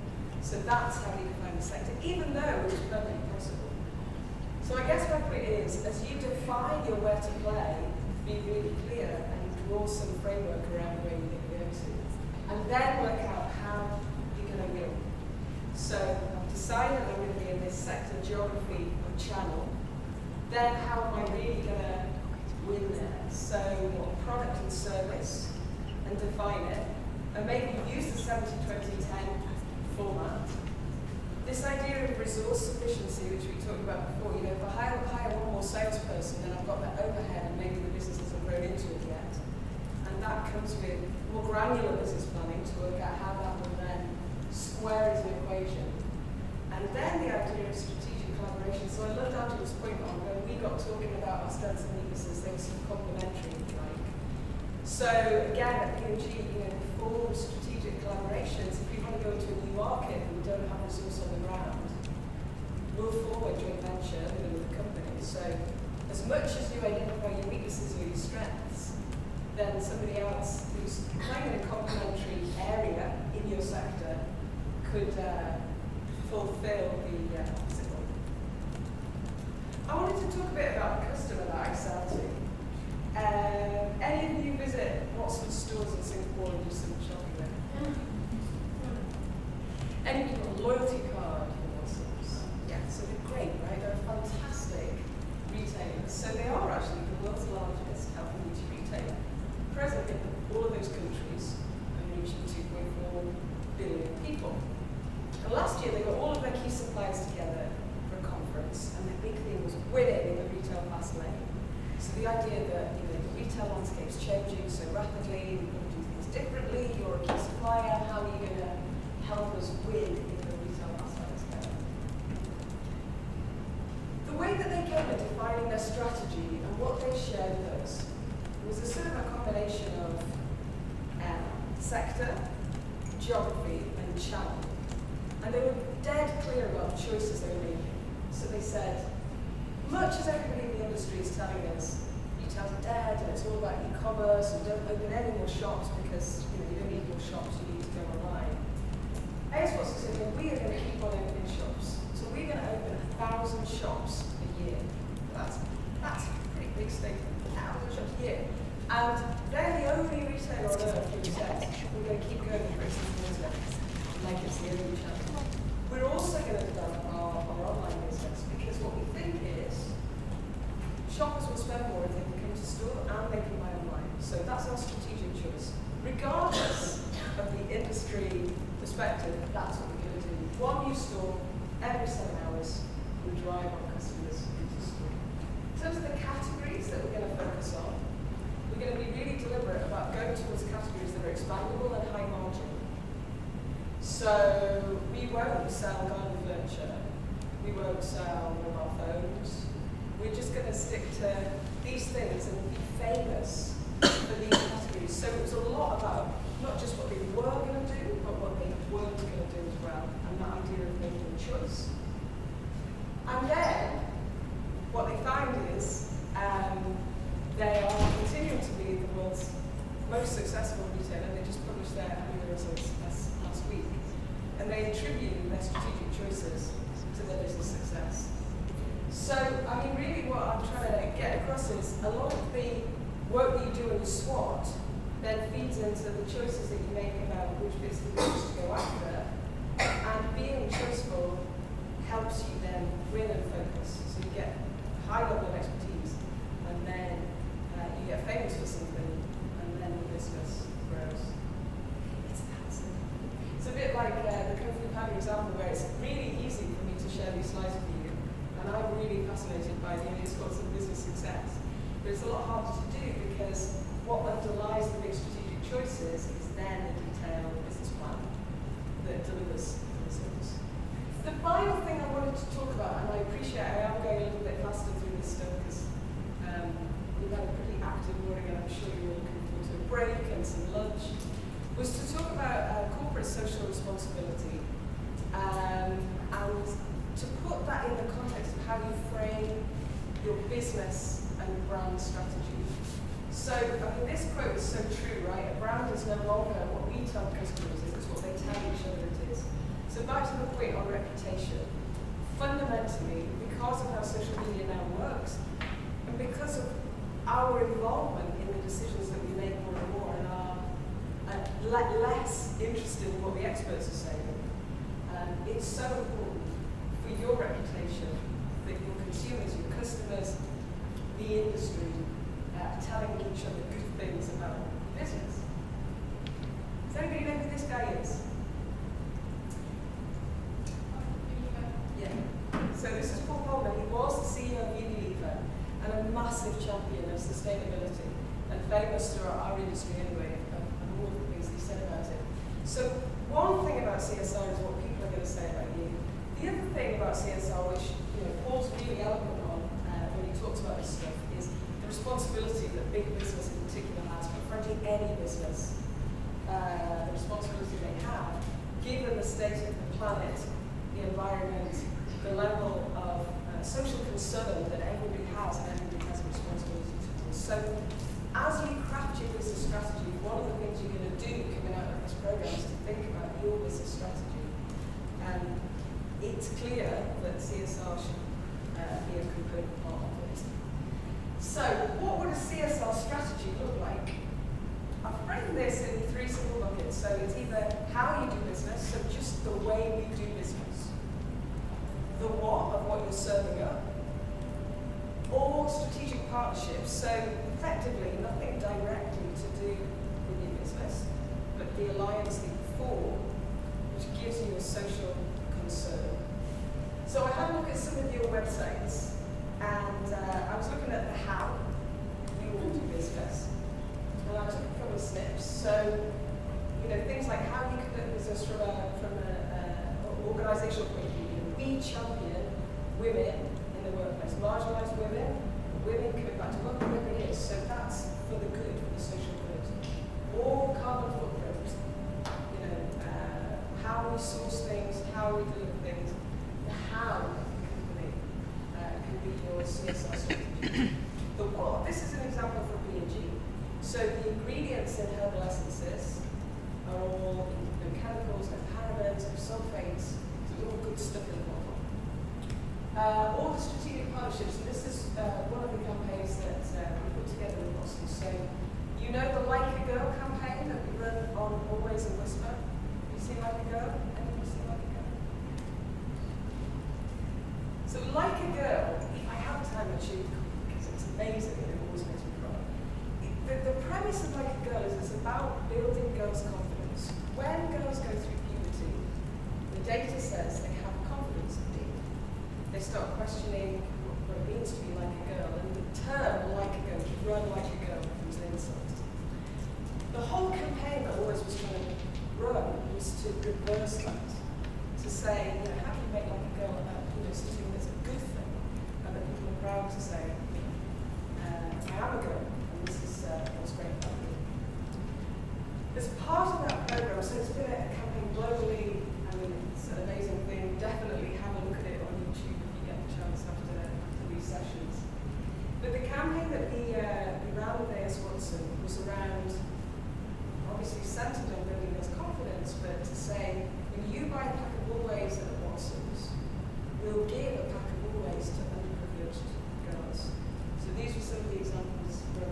[SPEAKER 1] So that's how we define the sector, even though it was perfectly possible. So I guess my point is, as you define your where to play, be really clear and draw some framework around where you think you're going to. And then work out how you're going to win. So I've decided I'm going to be in this sector, geography, or channel. Then how am I really going to win there? So what product and service, and define it. And maybe use the 70-20-10 format. This idea of resource sufficiency, which we talked about before, if I hire one more salesperson, then I've got that overhead and maybe the business hasn't grown into it yet. And that comes with more granular business planning to work out how that will then square as an equation. And then the idea of strategic collaboration. So I loved Angela's point on when we got talking about our strengths and weaknesses, they were sort of complementary, if you like. So again, at P&G, we form strategic collaborations. If we want to go into a new market and we don't have resource on the ground, we'll form a joint venture within the company. So as much as you identify your weaknesses or your strengths, then somebody else who's playing in a complementary area in your sector could fulfill the opposite one. I wanted to talk a bit about the customer that I sell to. Any of you visit Watson's stores in Singapore and do some shopping there? Any people loyalty card for Watson's? Yeah, so they're great, right? They're a fantastic retailer. So they are actually the world's largest health and beauty is changing so rapidly, we've got to do things differently, you're a key supplier, how are you going to help us win in the retail outside scale? The way that they came at defining their strategy and what they shared with us was a sort of a combination of sector, geography, and channel. And they were dead clear about the choices they were making. So they said, much as everybody in the industry is telling us, retail's dead and it's all about e-commerce and don't open any more shops because you don't need more shops, you need to go online. AS Watson said, well, we are going to keep on opening shops. So we're going to open 1,000 shops a year. That's a pretty big statement, 1,000 shops a year. And they're the only retailer on earth who says, we're going to keep going with bricks and mortar, like it's the only channel. We're also going to develop our online business because what we think is shoppers will spend more if they can come to store and they can buy online. So that's our strategic choice. Regardless of the industry perspective, that's what we're going to do. One new store every 7 hours will drive our customers into store. In terms of the categories that we're going to focus on, we're going to be really deliberate about going towards categories that are expandable and high margin. So we won't sell garden furniture, we won't sell mobile phones. We're just going to stick to these things and be famous for these categories. So it was a lot about not just what they were going to do, but what they weren't going to do as well, and that idea of making a choice. And then what they found is they are continuing to be the world's most successful retailer. They just published their annual results last week. And they attribute their strategic choices to their business success. So, I mean, really what I'm trying to get across is a lot of the work that you do in the SWOT then feeds into the choices that you make about which bits of the business to go after. And being choiceful helps you then win and focus. So you get a high level of expertise, and then you get famous for something, and then the business grows. It's that simple. It's a bit like the Kung Fu Panda example, where it's really easy for me to share these slides with you, and I'm really fascinated by the Indian schools of business success. But it's a lot harder to do because what underlies the big strategic choices is then the detailed business plan that delivers the results. The final thing I wanted to talk about, and I appreciate I am going a little bit faster through this stuff because we've had a pretty active morning and I'm sure you're looking forward to a break and some lunch, was to talk about corporate social responsibility and to put that in the context of how you frame your business and brand strategy. So, I mean, this quote is so true, right? A brand is no longer what we tell customers, it's what they tell each other it is. So back to the point on reputation. Fundamentally, because of how social media now works, and because of our involvement in the decisions that we make more and more, and are less interested in what the experts are saying, it's so important for your reputation that your consumers, your customers, the industry, telling each other good things about business. Does anybody know who this guy is? Yeah. So this is Paul Polman. He was the CEO of Unilever and a massive champion of sustainability and famous throughout our industry anyway, and all the things he said about it. So one thing about CSR is what people are going to say about you. The other thing about CSR, which Paul's really eloquent on when he talks about this stuff, is the responsibility that big business in particular has, but frankly any business, the responsibility they have, given the state of the planet, the environment, the level of social concern that everybody has, and everybody has a responsibility to do. So as you craft your business strategy, one of the things you're going to do coming out of this program is to think about your business strategy. And it's clear that CSR should be a component part of it. So what would a CSR strategy look like? I've framed this in 3 simple buckets. So it's either how you do business, so just the way we do business, the what of what you're serving up, or strategic partnerships. So effectively, nothing directly to do with your business, but the alliance that you form, which gives you a social concern. So I had a look at some of your websites, and I was looking at the how you all do business. So, you know, things like how you conduct business from an organizational point of view. We champion women in the workplace, marginalized women, women coming back to work, whatever it is. So that's for the good, for the social good. All carbon footprint, you know, how we source things, how we deliver things, the how of the company can be your CSR strategy. The what, this is an example from B&G. So the ingredients in herbal essences are all chemicals, no parabens, no sulfates, so it's all good stuff in the bottle. All the strategic partnerships, and this is one of the campaigns that we put together in Boston. So you know the Like a Girl campaign that we run on Always and Whisper? You see Like a Girl? Anyone see Like a Girl? So Like a Girl, if I have time to shoot, because it's amazing and it always makes me cry. The premise of Like a Girl is it's about building girls' confidence. When girls go through puberty, the data says they have confidence indeed. They start questioning what it means to be like a girl, and the term like a girl, to run like a girl, becomes an insult. The whole campaign that Always was trying to run was to reverse that, to say, you know, how do you make like a girl something that's a good thing, and that people are proud to say, I am a girl, and this is what's great about me. As part of that program, so it's been a campaign globally. I mean, it's an amazing thing. Definitely have a look at it on YouTube if you get the chance after these sessions. But the campaign that we ran with A.S. Watson was around, obviously centered on building girls' confidence, but to say, when you buy a pack of Woolways at Watson's, we'll give a pack of Woolways to underprivileged girls. So these were some of the examples from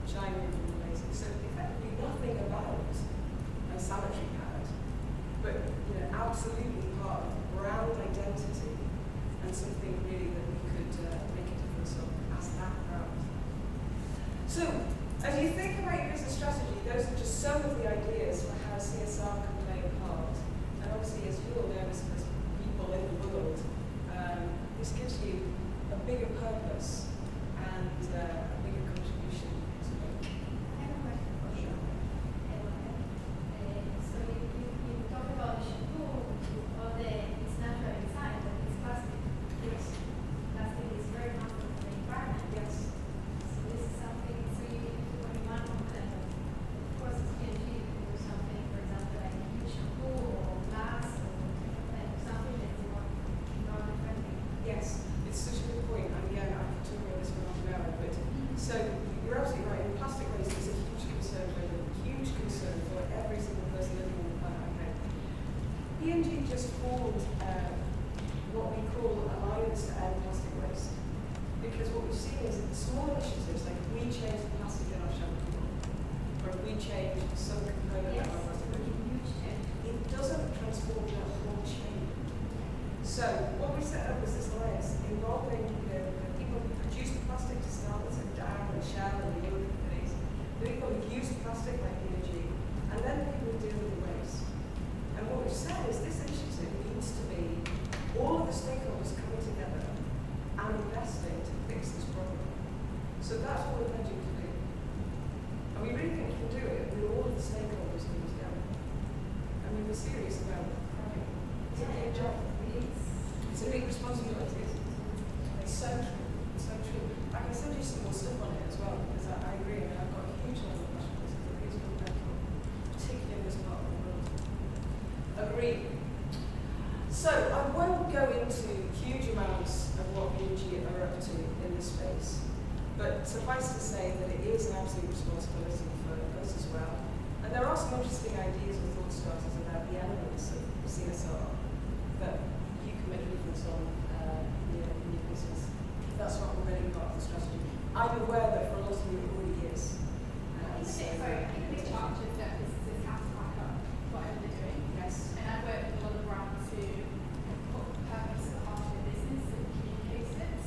[SPEAKER 1] China and Woolways. So effectively nothing about a sanitary pad, but you know, absolutely part of the brand identity and something really that we could make a difference on as that brand. So as you think about your business strategy, those are just some of the ideas for how CSR can play a part. And obviously, as you all know, as people in the world, this gives you a bigger purpose and a bigger contribution to make.
[SPEAKER 5] I have a question for you. So you talk about the shampoo, or it's natural inside, but it's plastic.
[SPEAKER 1] Yes.
[SPEAKER 5] Plastic is very harmful for the environment.
[SPEAKER 1] Yes.
[SPEAKER 5] So this is something, so you need to put in one component. Of course, it's P&G, you can do something, for example, like shampoo or glass or like something that's more environment-friendly.
[SPEAKER 1] Yes, it's such a good point. And again, I could talk about this for half an hour, but so you're absolutely right. Plastic waste is a huge concern for every single person living on the planet. Okay. P&G just formed what we call Alliance to End Plastic Waste, because what we've seen is that small initiatives, like if we change the plastic in our shampoo, or if we change some component of our plastic,
[SPEAKER 5] Huge change.
[SPEAKER 1] it doesn't transform the whole chain. So what we set up was this alliance involving the people who produce the plastic to start with, so Dow and Shell and the other companies, the people who use plastic like P&G, and then the people who deal with the waste. And what we've said is this initiative needs to be all of the stakeholders coming together and investing to fix this problem. So that's what we're pledging to do. And we really think we can do it with all of the stakeholders coming together. And we were serious about it. It's a big job. It's a big responsibility. It's so true. It's so true. I can send you some more stuff on it as well, because I agree, and I've got a huge level of questions because it is fundamental, particularly in this part of the world. Agreed. So I won't go into huge amounts of what B&G are up to in this space, but suffice to say that it is an absolute responsibility for us as well. And there are some interesting ideas and thought starters about the elements of CSR that you can make a difference on in your business. That's not already part of the strategy. I'm aware that for a lot of you it already is.
[SPEAKER 7] Sorry, I think a big challenge is that businesses have to back up whatever they're doing.
[SPEAKER 1] Yes.
[SPEAKER 7] And I've worked with a lot of brands who put purpose at the heart of their business and communicate it,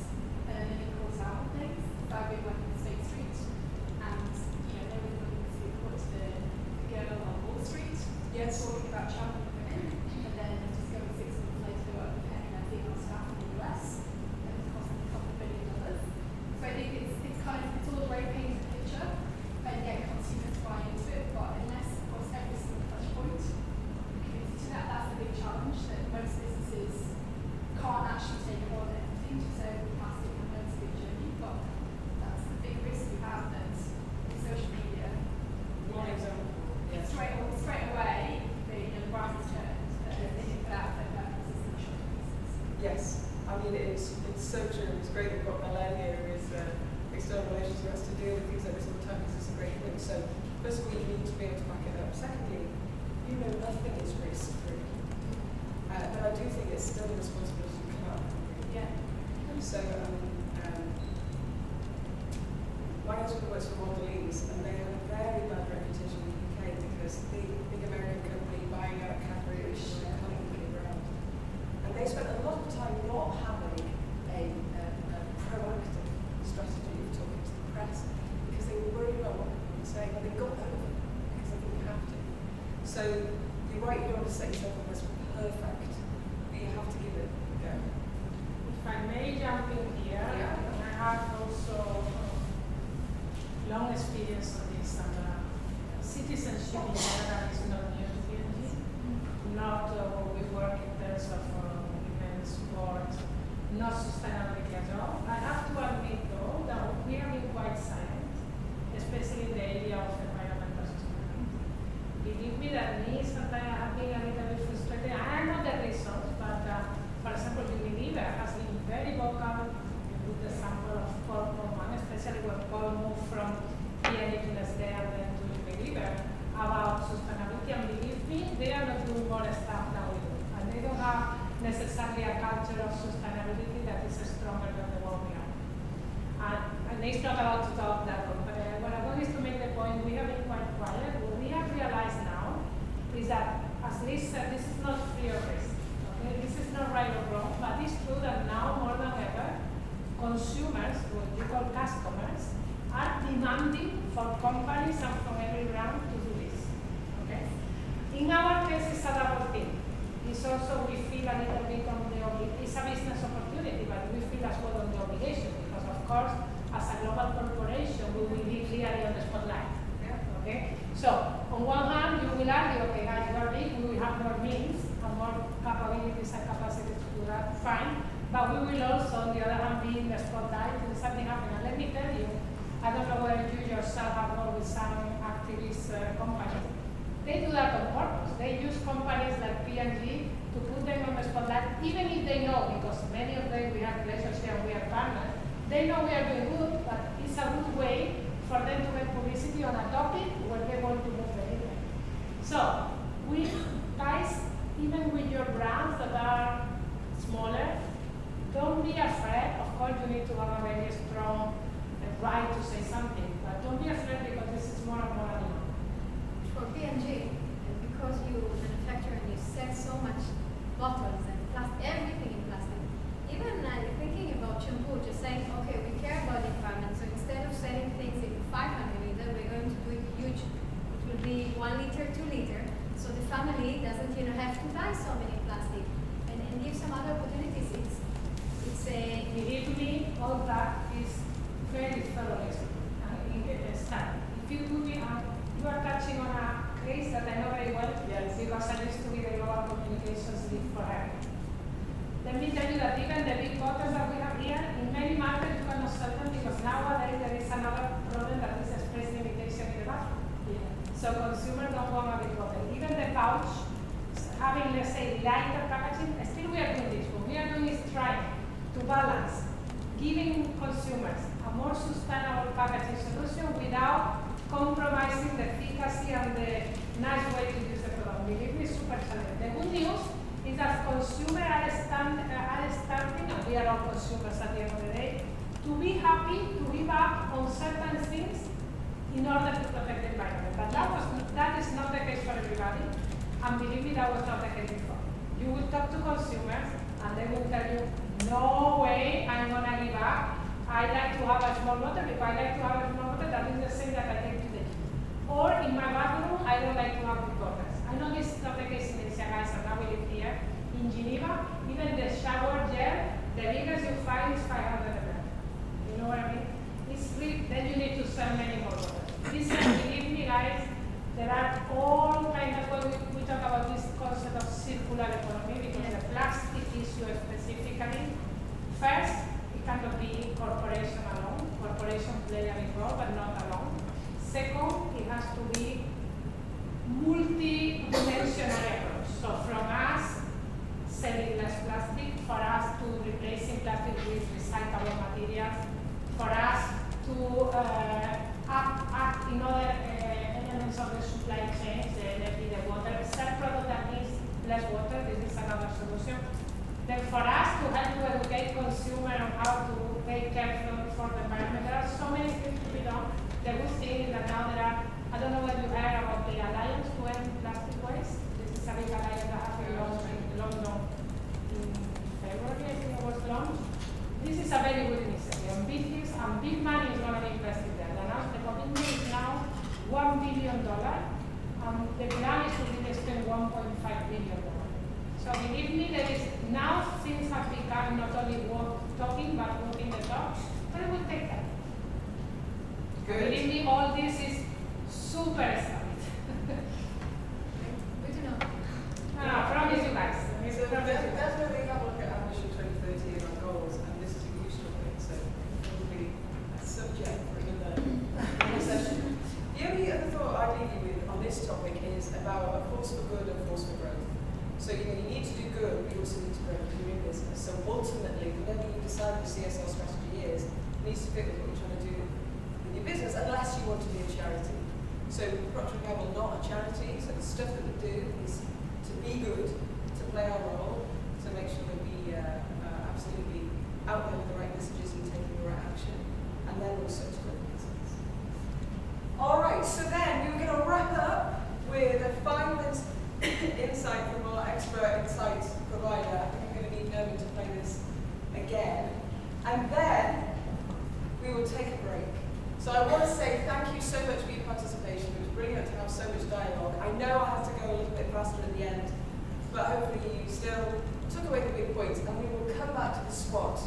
[SPEAKER 7] and then it calls out on things. So I've been working with State Street, and they were looking to put the girl on Wall Street,
[SPEAKER 1] Yes.
[SPEAKER 7] talking about championing women, and then discovered 6 months later they were paying their female staff in the US, and it's costing a couple of $1 billion. So I think it's all a very painful picture, and yet consumers buy into it, but unless
[SPEAKER 1] so true. It's great you've got Milan here, who is external relations, who has to deal with things like this all the time, because it's a great thing. So, first of all, you need to be able to back it up. Secondly, you know nothing is risk-free. But I do think it's still a responsibility to come out.
[SPEAKER 7] Yeah.
[SPEAKER 1] So, my husband works for Mondelez, and they have a very bad reputation in the UK because the big American company buying out Cadbury, which is cutting the ground. And they spent a lot of time not having a proactive strategy of talking to the press because they were worried about what people would say, but they got over it because they didn't have to. So you're right, you don't want to set yourself up as perfect, but you have to give it a go.
[SPEAKER 14] If I may jump in here,
[SPEAKER 1] Yeah.
[SPEAKER 14] I have also long experience on this, and citizenship in general is not new to PNG. Not what we work in terms of events, sport, not sustainability at all. I have to admit though that we have been quite silent, especially in the area of environmental sustainability. Believe me that me sometimes I have been a little bit frustrated. I know the reasons, but for example, Unilever has been very vocal with the sample of Paul Coleman, especially when Paul moved from PNG to Nestlé and then to Unilever, about sustainability. And believe me, they are not doing more stuff than we do. And they don't have necessarily a culture of sustainability that is stronger than the one we are. And it's not about to talk that one, but what I want is to make the point, we have been quite quiet. What we have realized now is that, as Liz said, this is not free of risk. Okay? This is not right or wrong, but it's true that now more than ever, consumers, what we call customers, are demanding for companies and from every brand to do this. Okay? In our case, it's a double thing. It's also we feel a little bit on the it's a business opportunity, but we feel as well on the obligation because, of course, as a global corporation, we will be clearly on the spotlight. Okay? So, on one hand, you will argue, okay, guys, you are big, we will have more means and more capabilities and capacity to do that, fine. But we will also, on the other hand, be in the spotlight and something happen. And let me tell you, I don't know whether you yourself have worked with some activist companies. They do that on purpose. They use companies like P&G to put them on the spotlight, even if they know, because many of them we have relationships and we are partners, they know we are doing good, but it's a good way for them to get publicity on a topic where they want to move the needle. So, we guys, even with your brands that are smaller, don't be afraid. Of course, you need to have a very strong right to say something, but don't be afraid because this is more and more a demand.
[SPEAKER 5] For P&G, and because you manufacture and you sell so much bottles and everything in plastic, even thinking about shampoo, just saying, okay, we care about the environment, so instead of selling things in 500 liter, we're going to do it huge. It will be 1 liter, 2 liter, so the family doesn't have to buy so many plastic, and give some other opportunities. It's a
[SPEAKER 14] Believe me, all that is very thoroughly studied. If you do it, you are touching on a case that I know very well,
[SPEAKER 1] Yes.
[SPEAKER 14] because I used to be the global communications lead for her. Let me tell you that even the big bottles that we have here, in many markets you cannot sell them because nowadays there is another problem that is space limitation in the bathroom. So consumers don't want a big bottle. Even the pouch, having, let's say, lighter packaging, still we are doing this. What we are doing is trying to balance giving consumers a more sustainable packaging solution without compromising the efficacy and the nice way to use the product. Believe me, super challenging. The good news is that consumers are starting, and we are all consumers at the end of the day, to be happy to give up on certain things in order to protect the environment. But that is not the case for everybody, and believe me, that was not the case before. You will talk to consumers, and they will tell you, no way, I'm gonna give up. I like to have a small bottle. If I like to have a small bottle, that is the same that I take to the gym. Or in my bathroom, I don't like to have big bottles. I know this is not the case in Asia, guys, and now we live here in Geneva. Even the shower gel, the biggest you find is 500 ml. You know what I mean? It's free, then you need to sell many more bottles. Listen, believe me, guys, there are all kinds of, we talk about this concept of circular economy because the plastic issue specifically, first, it cannot be corporation alone. Corporation play a big role, but not alone. Second, it has to be multi-dimensional approach. So from us selling less plastic, for us to replacing plastic with supply chains, the energy, the water, sell product that needs less water, this is another solution. Then for us to help to educate consumer on how to take care for the environment, there are so many things to be done. The good thing is that now there are, I don't know what you heard about the Alliance to End Plastic Waste. This is a big alliance that has been launched in London in February, I think it was launched. This is a very good initiative. And big money is going to be invested there. The commitment is now $1 billion. The plan is to really spend $1.5 billion. So believe me, there is now things have become not only talking but walking the talk, but it will take time.
[SPEAKER 1] Good.
[SPEAKER 14] Believe me, all this is super exciting.
[SPEAKER 1] Good enough.
[SPEAKER 14] I promise you guys.
[SPEAKER 1] So definitely have a look at Ambition 2030 and our goals, and this is a huge topic, so it will be a subject for another session. The only other thought I'd leave you with on this topic is about a force for good and force for growth. So you need to do good, but you also need to grow your business. So ultimately, whatever you decide your CSR strategy is, it needs to fit with what you're trying to do with your business, unless you want to be a charity. So Procter & Gamble not a charity, so the stuff that we do is to be good, to play our role, to make sure that we absolutely out there with the right messages and taking the right action, and then also to grow the business. All right, so then we were going to wrap up with a final insight from our expert insight provider. I think I'm going to need Norman to play this again. And then we will take a break. So I want to say thank you so much for your participation. It was brilliant to have so much dialogue. I know I have to go a little bit faster at the end, but hopefully you still took away the big points, and we will come back to the SWOT.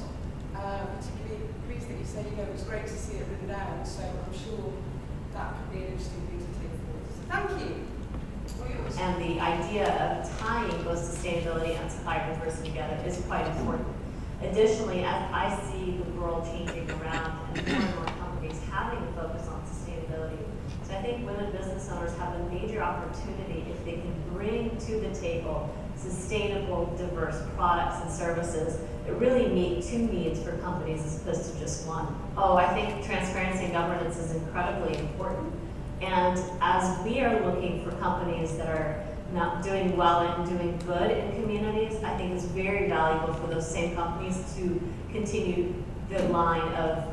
[SPEAKER 1] Particularly pleased that you said, it was great to see it written down, so I'm sure that could be an interesting thing to take forward. So thank you.
[SPEAKER 12] And the idea of tying both sustainability and supply conversion together is quite important. Additionally, as I see the world changing around and more companies having a focus on sustainability, so I think women business owners have a major opportunity if they can bring to the table sustainable, diverse products and services that really meet two needs for companies as opposed to just one. I think transparency and governance is incredibly important. And as we are looking for companies that are not doing well and doing good in communities, I think it's very valuable for those same companies to continue the line of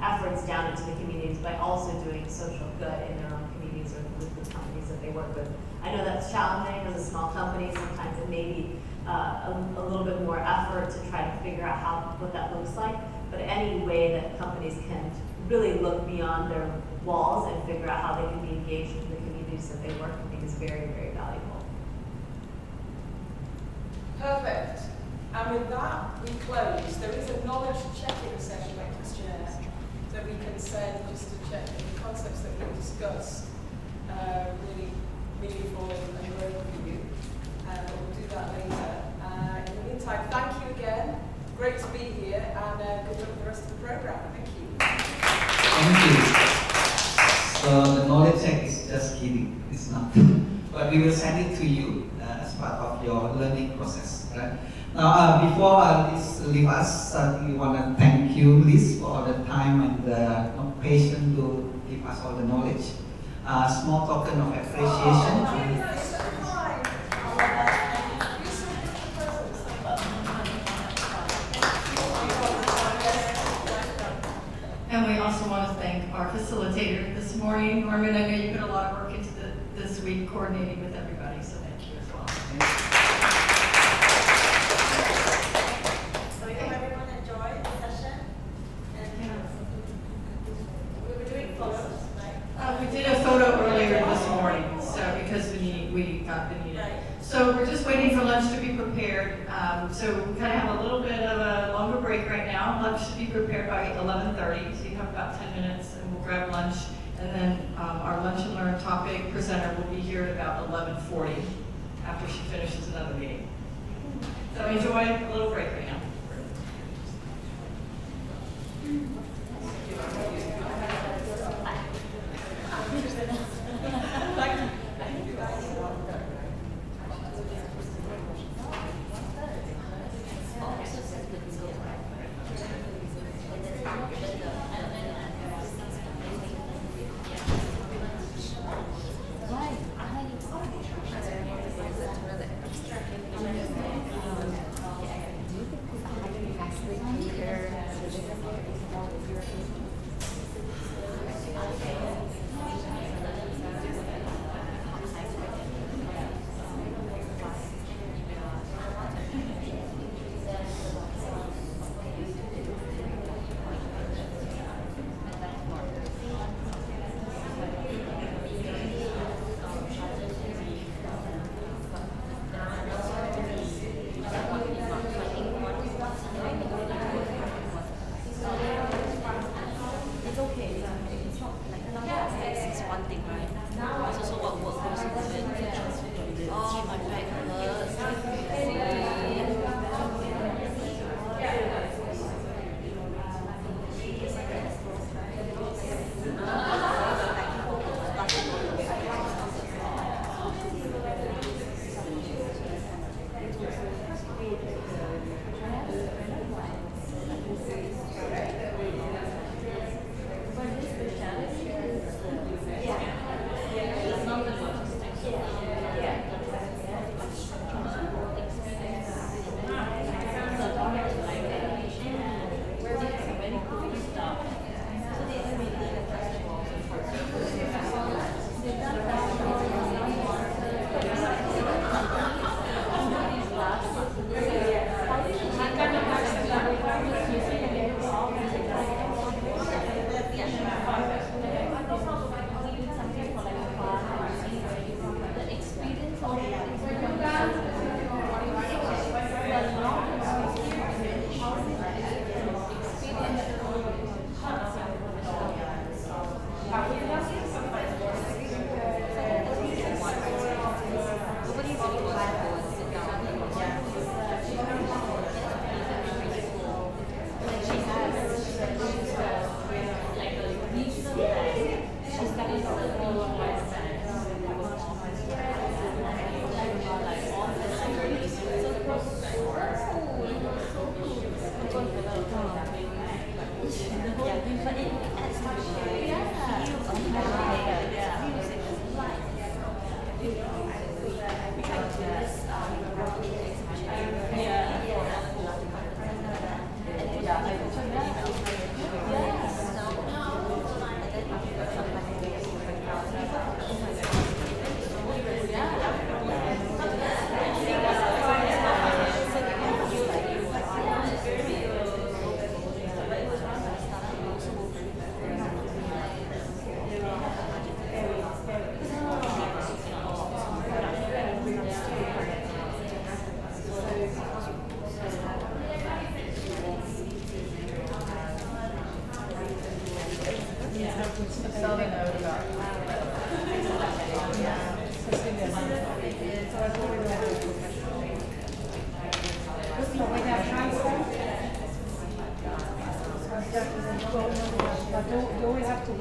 [SPEAKER 12] efforts down into the communities by also doing social good in their own communities or with the companies that they work with. I know that's challenging as a small company. Sometimes it may be a little bit more effort to try to figure out what that looks like. But any way that companies can really look beyond their walls and figure out how they can be engaged in the communities that they work in, I think is very, very valuable.
[SPEAKER 1] Perfect. And with that, we close. There is a knowledge checking session, like questionnaire, that we can send just to check that the concepts that we discussed really meaningful and relevant for you. But we'll do that later. In the meantime, thank you again. Great to be here, and good luck with the rest of the program. Thank you.
[SPEAKER 6] Thank you. So the knowledge check is just kidding. It's not. But we will send it to you as part of your learning process. Right? Now, before Liz leave us, we want to thank you, Liz, for all the time and the patience to give us all the knowledge. Small token of appreciation.
[SPEAKER 15] And we also want to thank our facilitator this morning, Norman. I know you put a lot of work into this week coordinating with everybody, so thank you as well.
[SPEAKER 12] So we hope everyone enjoyed the session. And we were doing photos, right?
[SPEAKER 15] We did a photo earlier this morning, so because we got the need.
[SPEAKER 12] Right.
[SPEAKER 15] So we're just waiting for lunch to be prepared. So we kind of have a little bit of a longer break right now. Lunch should be prepared by 11:30, so you have about 10 minutes, and we'll grab lunch. And then our lunch and learn topic presenter will be here at about 11:40 after she finishes another meeting. So enjoy a little break right now.
[SPEAKER 12] Right.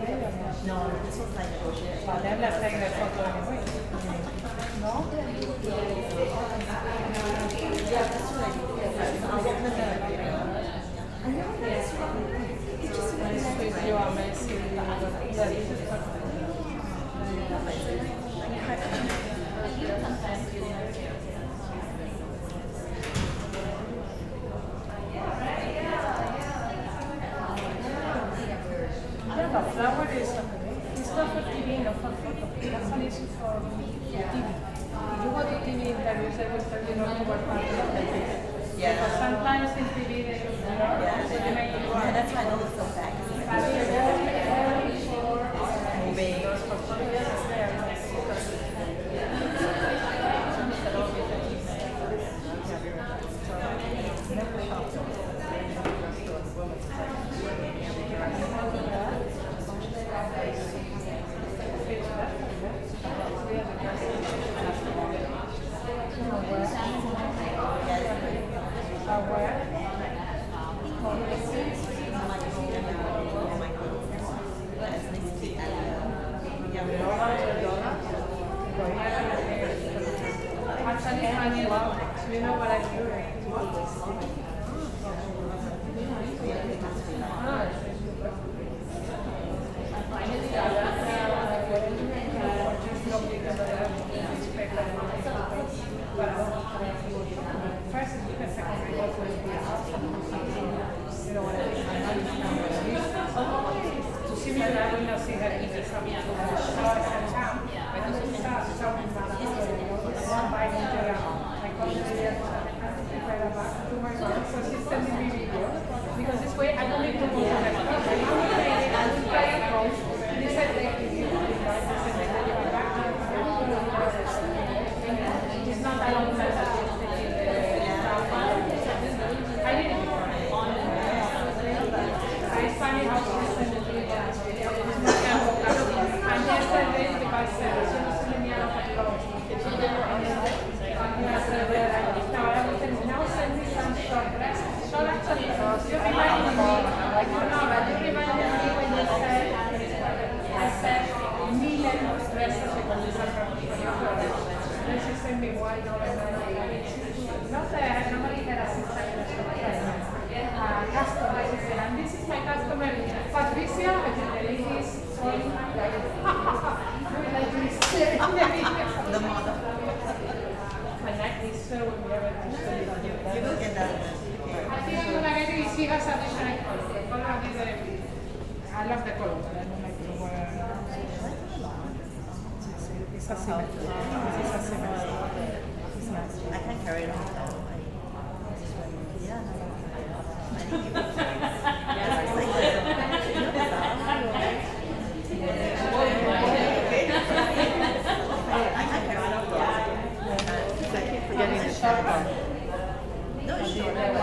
[SPEAKER 11] No, this one's like negotiated.
[SPEAKER 14] Well, then let's take the photo anyway. No?
[SPEAKER 11] Yeah, that's right. I'll get the I know that's right. It's just really nice.
[SPEAKER 14] With your messy. Yeah, the flower is it's not for TV, not for photo. That's an issue for TV. If you go to TV interviews, they will tell you not to work on it.
[SPEAKER 11] Yeah.
[SPEAKER 14] Because sometimes in TV they do
[SPEAKER 11] Yeah, that's why I know it's so bad.
[SPEAKER 14] You know what I do? Because this way I don't need to go to the it's not a long time. I didn't. It's funny how consistent it is. And yesterday, because she was telling me about now send me some short dress. So actually, you reminded me, like, you reminded me when you said, I said, million dresses because it's a then she sent me one dollar. Not that nobody had a customer. She said, and this is my customer, Patricia, and the ladies calling my like, like this.
[SPEAKER 11] The model.
[SPEAKER 14] Like this, so we have a
[SPEAKER 11] You will get that.
[SPEAKER 14] I think I'm gonna get it. She has a different color. The color is very I love the color, but I don't like to wear. It's a symmetry. It's a symmetry. It's nice.
[SPEAKER 11] I can carry it on. Yeah, I think you can carry it. Yeah, it's like I can carry it on. I keep forgetting the short one. No, it's short.